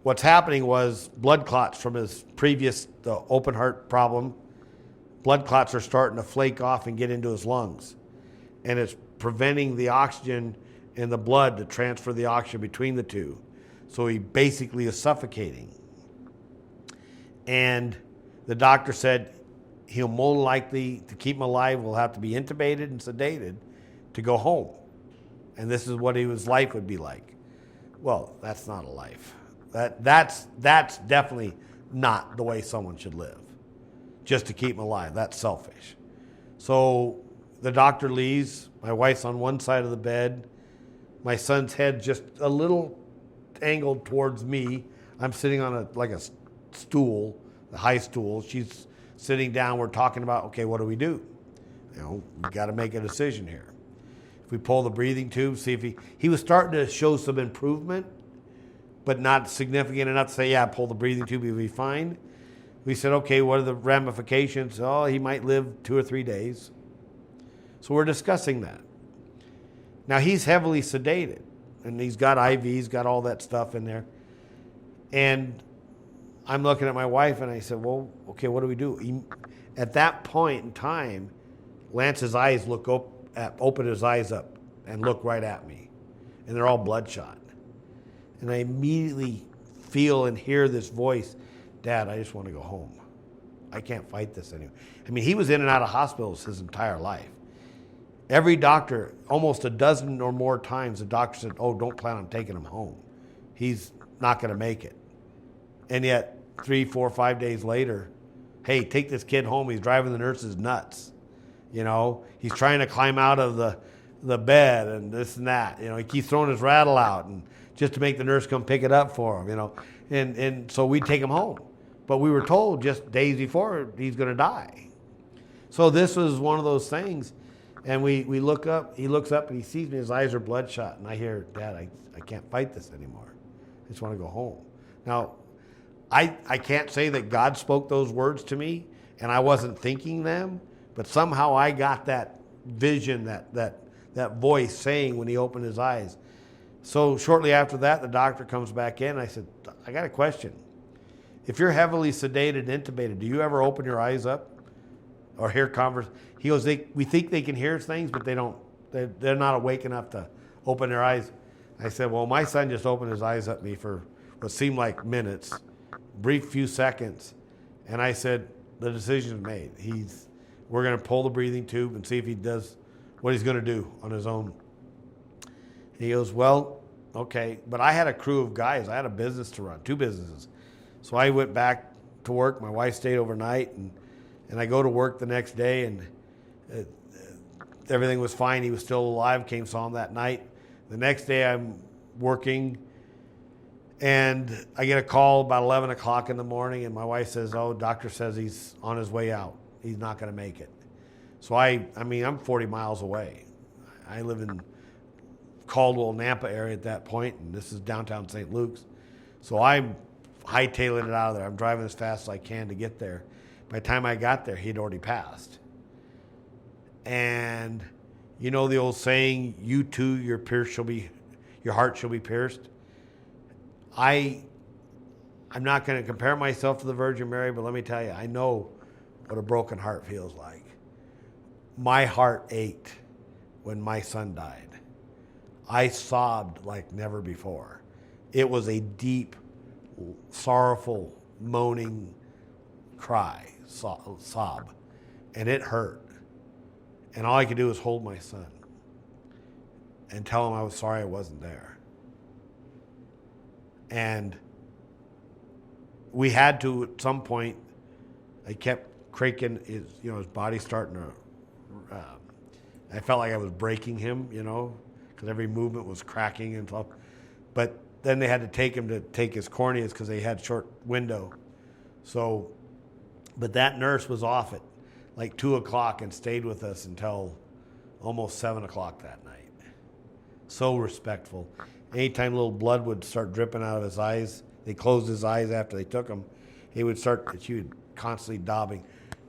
what's happening was blood clots from his previous open heart problem. Blood clots are starting to flake off and get into his lungs. And it's preventing the oxygen in the blood to transfer the oxygen between the two. So he basically is suffocating. And the doctor said he'll more likely, to keep him alive, will have to be intubated and sedated to go home. And this is what his life would be like. Well, that's not a life. That's definitely not the way someone should live, just to keep him alive. That's selfish. So the doctor leaves. My wife's on one side of the bed. My son's head just a little angled towards me. I'm sitting on a stool, the high stool. She's sitting down. We're talking about, okay, what do we do? We got to make a decision here. If we pull the breathing tube, see if he was starting to show some improvement, but not significant enough to say, yeah, pull the breathing tube, he'll be fine. We said, okay, what are the ramifications? Oh, he might live 2 or 3 days. So we're discussing that. Now, he's heavily sedated, and he's got IVs, got all that stuff in there. And I'm looking at my wife, and I said, well, okay, what do we do? At that point in time, Lance's eyes open his eyes up and look right at me, and they're all bloodshot. And I immediately feel and hear this voice, Dad, I just want to go home. I can't fight this anymore. I mean, he was in and out of hospitals his entire life. Every doctor, almost a dozen or more times, the doctor said, oh, don't plan on taking him home. He's not going to make it. And yet, 3, 4, 5 days later, hey, take this kid home. He's driving the nurses nuts. He's trying to climb out of the bed and this and that. He keeps throwing his rattle out and just to make the nurse come pick it up for him, And so we take him home. But we were told just days before he's going to die. So this was one of those things. And we look up, he looks up and he sees me, his eyes are bloodshot. And I hear, Dad, I can't fight this anymore. I just want to go home. Now, I can't say that God spoke those words to me and I wasn't thinking them, but somehow I got that vision, that voice saying when he opened his eyes. So shortly after that, the doctor comes back in. I said, I got a question. If you're heavily sedated and intubated, do you ever open your eyes up or hear conversation? He goes, we think they can hear things, but they don't. They're not awake enough to open their eyes. I said, well, my son just opened his eyes at me for what seemed like minutes, brief few seconds. And I said, the decision's made. We're going to pull the breathing tube and see if he does what he's going to do on his own. He goes, well, okay. But I had a crew of guys. I had a business to run, 2 businesses. So I went back to work. My wife stayed overnight, and I go to work the next day, and everything was fine. He was still alive. Came saw him that night. The next day I'm working, and I get a call about 11 o'clock in the morning, and my wife says, oh, doctor says he's on his way out. He's not going to make it. So I'm 40 miles away. I live in Caldwell, Nampa area at that point, and this is downtown St. Luke's. So I'm hightailing it out of there. I'm driving as fast as I can to get there. By the time I got there, he'd already passed. And the old saying, you too, your heart shall be pierced. I'm not going to compare myself to the Virgin Mary, but let me tell you, I know what a broken heart feels like. My heart ached when my son died. I sobbed like never before. It was a deep, sorrowful, moaning cry, sob, and it hurt. And all I could do was hold my son and tell him I was sorry I wasn't there. And we had to, at some point, I kept cranking his body starting to, I felt like I was breaking him, because every movement was cracking and stuff. But then they had to take him to take his corneas because they had short window. So, but that nurse was off at like 2 o'clock and stayed with us until almost 7 o'clock that night. So respectful. Anytime little blood would start dripping out of his eyes, they closed his eyes after they took him. She would constantly daubing.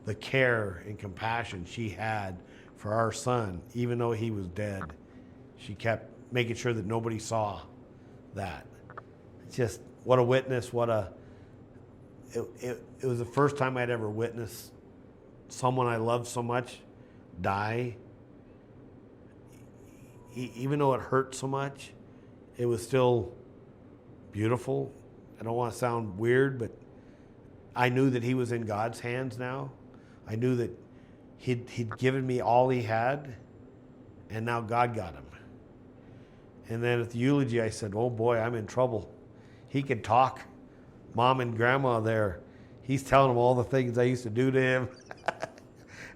The care and compassion she had for our son, even though he was dead, she kept making sure that nobody saw that. It's just what a witness, it was the first time I'd ever witnessed someone I loved so much die. Even though it hurt so much, it was still beautiful. I don't want to sound weird, but I knew that he was in God's hands now. I knew that he'd given me all he had, and now God got him. And then at the eulogy, I said, oh boy, I'm in trouble. He could talk. Mom and Grandma there, he's telling them all the things I used to do to him.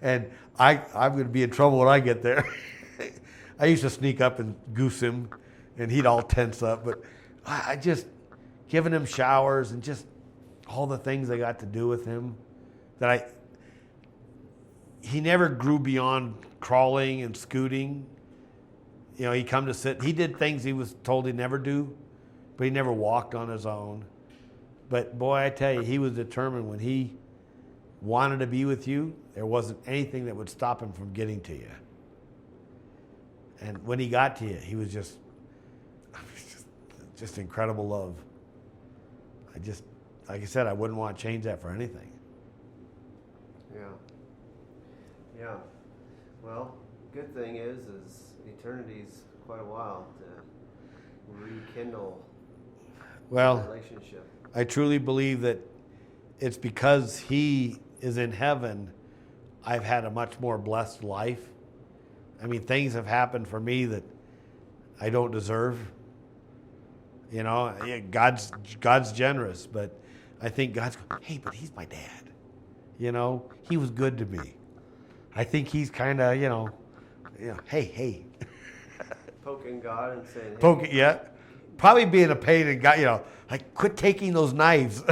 And I'm going to be in trouble when I get there. I used to sneak up and goose him, and he'd all tense up. But I just giving him showers and just all the things I got to do with him. He never grew beyond crawling and scooting. You know, he'd come to sit. He did things he was told he'd never do, but he never walked on his own. But boy, I tell you, he was determined when he wanted to be with you, there wasn't anything that would stop him from getting to you. And when he got to you, he was just incredible love. Like I said, I wouldn't want to change that for anything. Yeah. Well, good thing is eternity's quite a while to rekindle the relationship. I truly believe that it's because he is in heaven, I've had a much more blessed life. I mean, things have happened for me that I don't deserve. You know, God's generous, but I think God's going, hey, but he's my dad. You know, he was good to me. I think he's kind of, hey. Poking God and saying, hey. Yeah. Probably being a pain in God, like, quit taking those knives.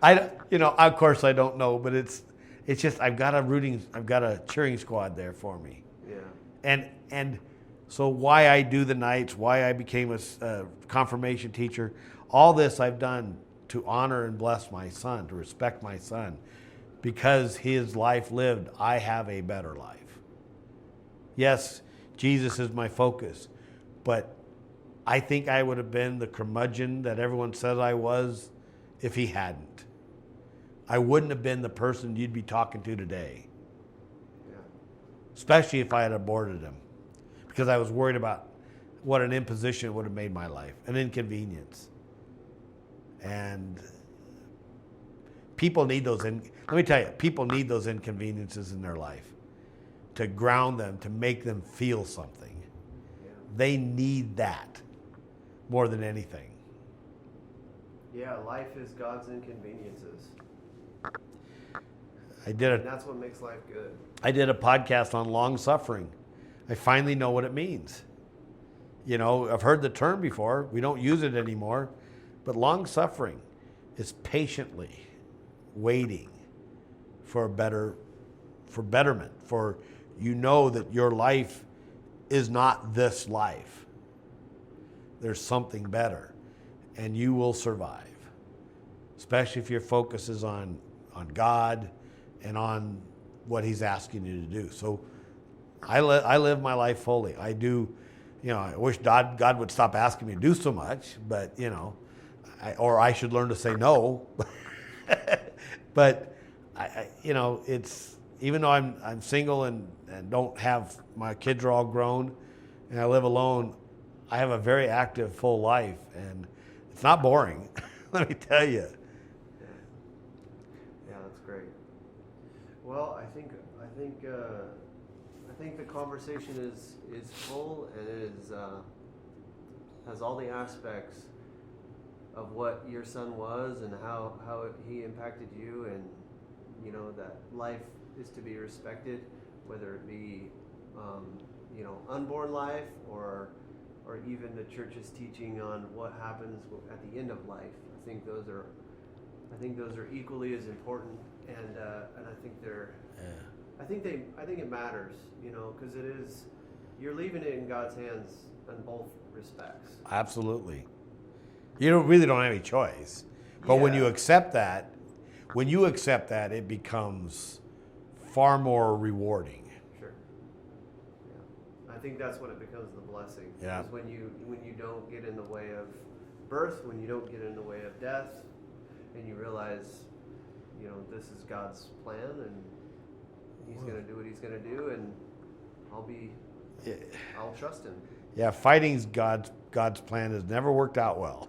Of course I don't know, but it's just I've got a cheering squad there for me. Yeah. And so why I do the nights, why I became a confirmation teacher, all this I've done to honor and bless my son, to respect my son, because his life lived, I have a better life. Yes, Jesus is my focus, but I think I would have been the curmudgeon that everyone says I was if he hadn't. I wouldn't have been the person you'd be talking to today. Yeah. Especially if I had aborted him. Because I was worried about what an imposition it would have made my life, an inconvenience. And people need those, let me tell you, people need those inconveniences in their life to ground them, to make them feel something. Yeah. They need that more than anything. Yeah, life is God's inconveniences. And that's what makes life good. I did a podcast on long suffering. I finally know what it means. I've heard the term before. We don't use it anymore. But long suffering is patiently waiting for betterment, for that your life is not this life. There's something better, and you will survive, especially if your focus is on God and on what he's asking you to do. So I live my life fully. I do, I wish God would stop asking me to do so much, but, or I should learn to say no. But, it's, even though I'm single and don't have, my kids are all grown and I live alone, I have a very active, full life, and it's not boring. Let me tell you. Yeah, that's great. Well, I think the conversation is full, and it has all the aspects of what your son was and how he impacted you, and that life is to be respected, whether it be unborn life or even the church's teaching on what happens at the end of life. I think those are equally as important, and I think they're. Yeah. I think it matters, because it is, you're leaving it in God's hands in both respects. Absolutely. You really don't have any choice. But when you accept that, it becomes far more rewarding. Sure. Yeah. I think that's when it becomes the blessing. Yeah. Is when you don't get in the way of birth, when you don't get in the way of death, and you realize, this is God's plan, and He's going to do what He's going to do, and I'll trust Him. Yeah, fighting's God's plan has never worked out well.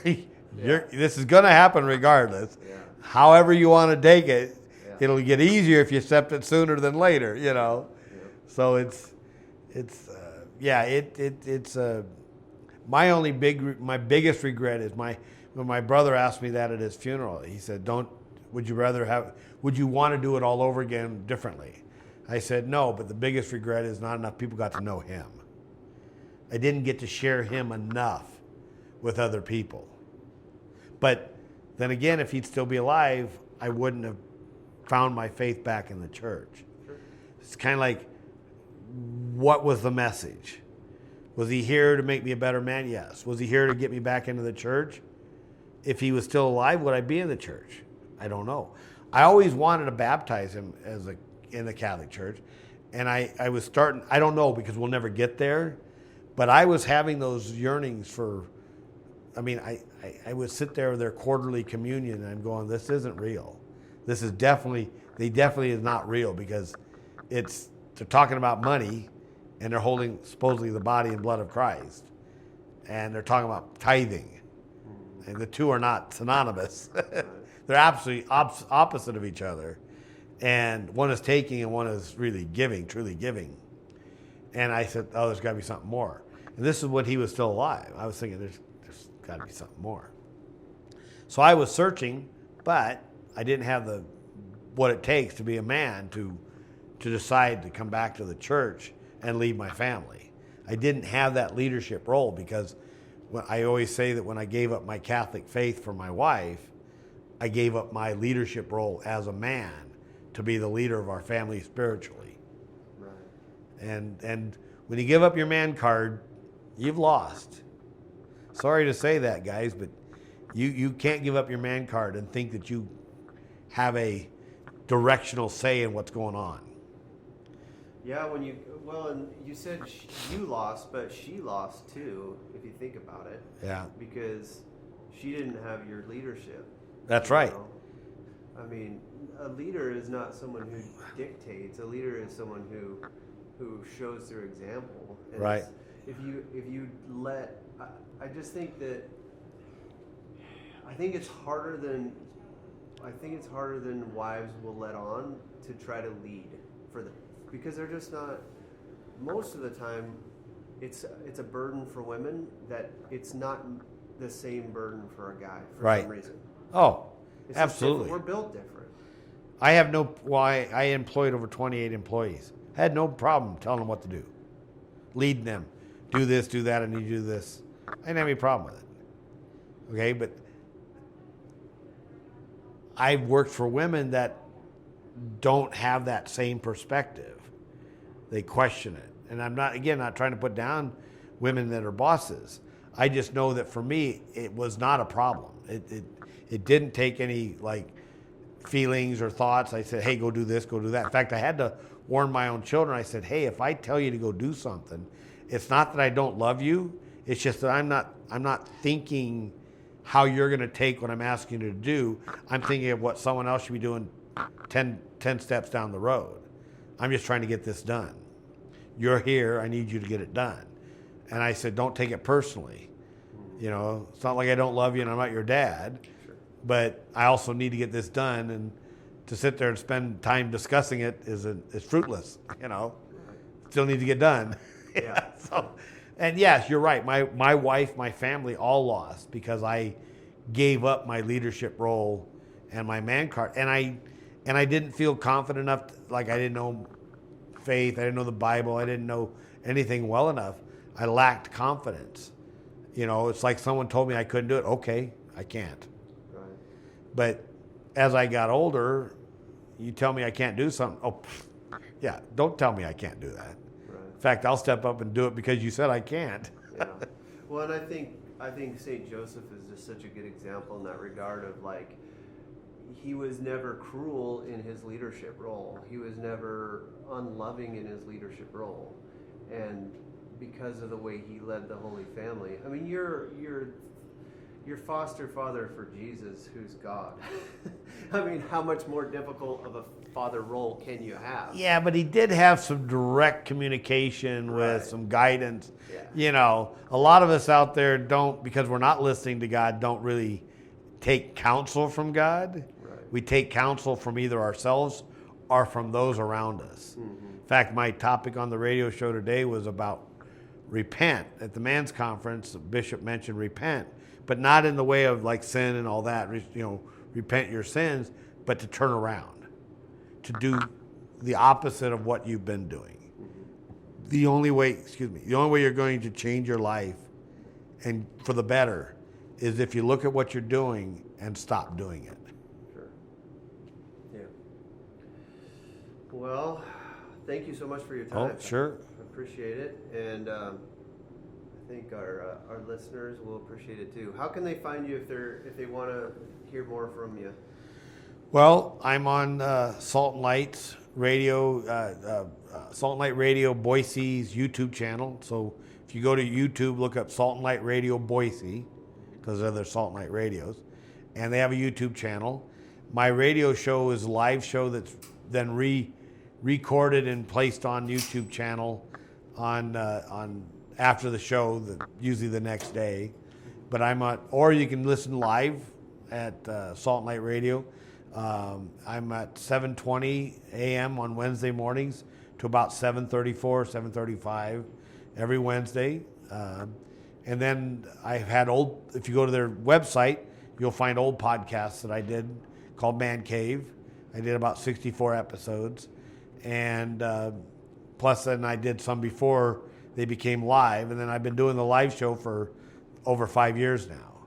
This is going to happen regardless. Yeah. However you want to take it, Yeah. it'll get easier if you accept it sooner than later. Yeah. So my biggest regret is when my brother asked me that at his funeral. He said, would you want to do it all over again differently? I said, no, but the biggest regret is not enough people got to know him. I didn't get to share him enough with other people. But then again, if he'd still be alive, I wouldn't have found my faith back in the church. Sure. It's kind of like, what was the message? Was he here to make me a better man? Yes. Was he here to get me back into the church? If he was still alive, would I be in the church? I don't know. I always wanted to baptize him in the Catholic Church. And I was starting, I don't know, because we'll never get there, but I was having those yearnings for, I would sit there with their quarterly communion and I'm going, this isn't real. This is definitely is not real, because they're talking about money and they're holding supposedly the body and blood of Christ. And they're talking about tithing. And the two are not synonymous. They're absolutely opposite of each other. And one is taking and one is really giving, truly giving. And I said, there's got to be something more. And this is when he was still alive. I was thinking, there's got to be something more. So I was searching, but I didn't have what it takes to be a man to decide to come back to the church and leave my family. I didn't have that leadership role, because I always say that when I gave up my Catholic faith for my wife, I gave up my leadership role as a man to be the leader of our family spiritually. Right. And when you give up your man card, you've lost. Sorry to say that, guys, but you can't give up your man card and think that you have a directional say in what's going on. Yeah, and you said you lost, but she lost too, if you think about it. Yeah. Because she didn't have your leadership. That's right. A leader is not someone who dictates. A leader is someone who shows their example. And Right. If you let, I just think that, I think it's harder than wives will let on to try to lead for them, because they're just not. Most of the time, it's a burden for women that it's not the same burden for a guy for Right. some reason. Oh, It's just absolutely. different. We're built different. I employed over 28 employees. I had no problem telling them what to do, leading them. Do this, do that, I need you to do this. I didn't have any problem with it. Okay, but I've worked for women that don't have that same perspective. They question it. And I'm not trying to put down women that are bosses. I just know that for me, it was not a problem. It didn't take any feelings or thoughts. I said, hey, go do this, go do that. In fact, I had to warn my own children. I said, hey, if I tell you to go do something, it's not that I don't love you. It's just that I'm not thinking how you're going to take what I'm asking you to do. I'm thinking of what someone else should be doing 10 steps down the road. I'm just trying to get this done. You're here. I need you to get it done. And I said, don't take it personally. It's not like I don't love you and I'm not your dad. Sure. But I also need to get this done, and to sit there and spend time discussing it is fruitless. Still need to get done. Yeah. And yes, you're right. My wife, my family, all lost because I gave up my leadership role and my man card, and I didn't feel confident enough. I didn't know faith. I didn't know the Bible. I didn't know anything well enough. I lacked confidence. It's like someone told me I couldn't do it. Okay, I can't. Right. But as I got older, you tell me I can't do something. Oh, yeah, don't tell me I can't do that. Right. In fact, I'll step up and do it because you said I can't. Yeah. Well, and I think St. Joseph is just such a good example in that regard of he was never cruel in his leadership role. He was never unloving in his leadership role. And because of the way he led the Holy Family. I mean, you're foster father for Jesus, who's God. I mean, how much more difficult of a father role can you have? Yeah, but he did have some direct communication with some guidance. Yeah. You know, a lot of us out there don't, because we're not listening to God, don't really take counsel from God. Right. We take counsel from either ourselves or from those around us. Mm-hmm. In fact, my topic on the radio show today was about repent. At the men's conference, the bishop mentioned repent, but not in the way of like sin and all that, you know, repent your sins, but to turn around, to do the opposite of what you've been doing. Mm-hmm. The only way you're going to change your life and for the better is if you look at what you're doing and stop doing it. Sure. Yeah. Well, thank you so much for your time. Oh, sure. I appreciate it. And I think our listeners will appreciate it too. How can they find you if they want to hear more from you? Well, I'm on Salt and Light Radio, Salt and Light Radio Boise's YouTube channel. So if you go to YouTube, look up Salt and Light Radio Boise, because they're their Salt and Light radios, and they have a YouTube channel. My radio show is a live show that's then recorded and placed on YouTube channel on after the show, usually the next day. But or you can listen live at Salt and Light Radio. I'm at 7:20 a.m. on Wednesday mornings to about 7:34, 7:35 every Wednesday. And then I've had if you go to their website, you'll find old podcasts that I did called Man Cave. I did about 64 episodes. And plus then I did some before they became live. And then I've been doing the live show for over 5 years now.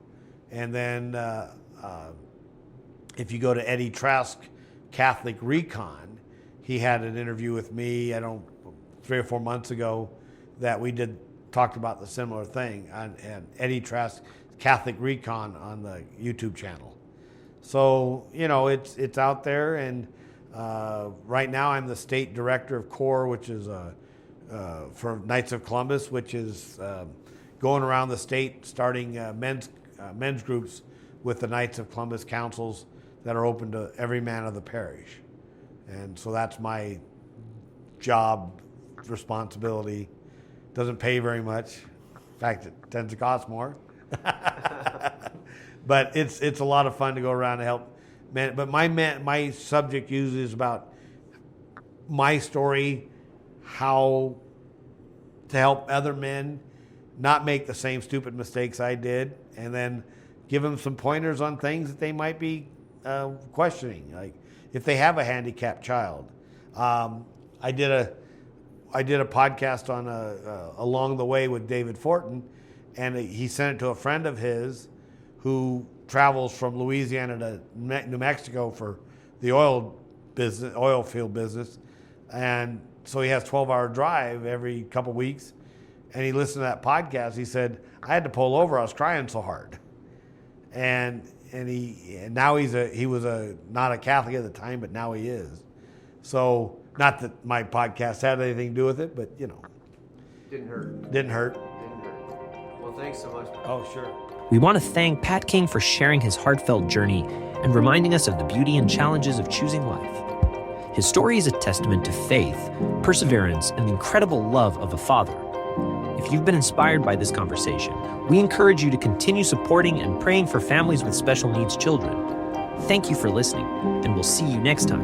And then if you go to Eddie Trask, Catholic Recon, he had an interview with me, 3 or 4 months ago that we talked about the similar thing and Eddie Trask, Catholic Recon on the YouTube channel. So, you know, it's out there, and right now I'm the state director of CORE, which is for Knights of Columbus, which is going around the state starting men's groups with the Knights of Columbus councils that are open to every man of the parish. And so that's my job responsibility. Doesn't pay very much. In fact, it tends to cost more. But it's a lot of fun to go around and help men. But my subject usually is about my story, how to help other men not make the same stupid mistakes I did, and then give them some pointers on things that they might be questioning, like if they have a handicapped child. I did a podcast on Along the Way with David Fortin, and he sent it to a friend of his who travels from Louisiana to New Mexico for the oil field business, and so he has 12-hour drive every couple weeks, and he listened to that podcast. He said, I had to pull over, I was crying so hard. And now he was not a Catholic at the time, but now he is. So not that my podcast had anything to do with it, but you know, Didn't hurt. didn't hurt. Well, thanks so much. Oh, sure. We want to thank Pat King for sharing his heartfelt journey and reminding us of the beauty and challenges of choosing life. His story is a testament to faith, perseverance, and the incredible love of a father. If you've been inspired by this conversation, we encourage you to continue supporting and praying for families with special needs children. Thank you for listening, and we'll see you next time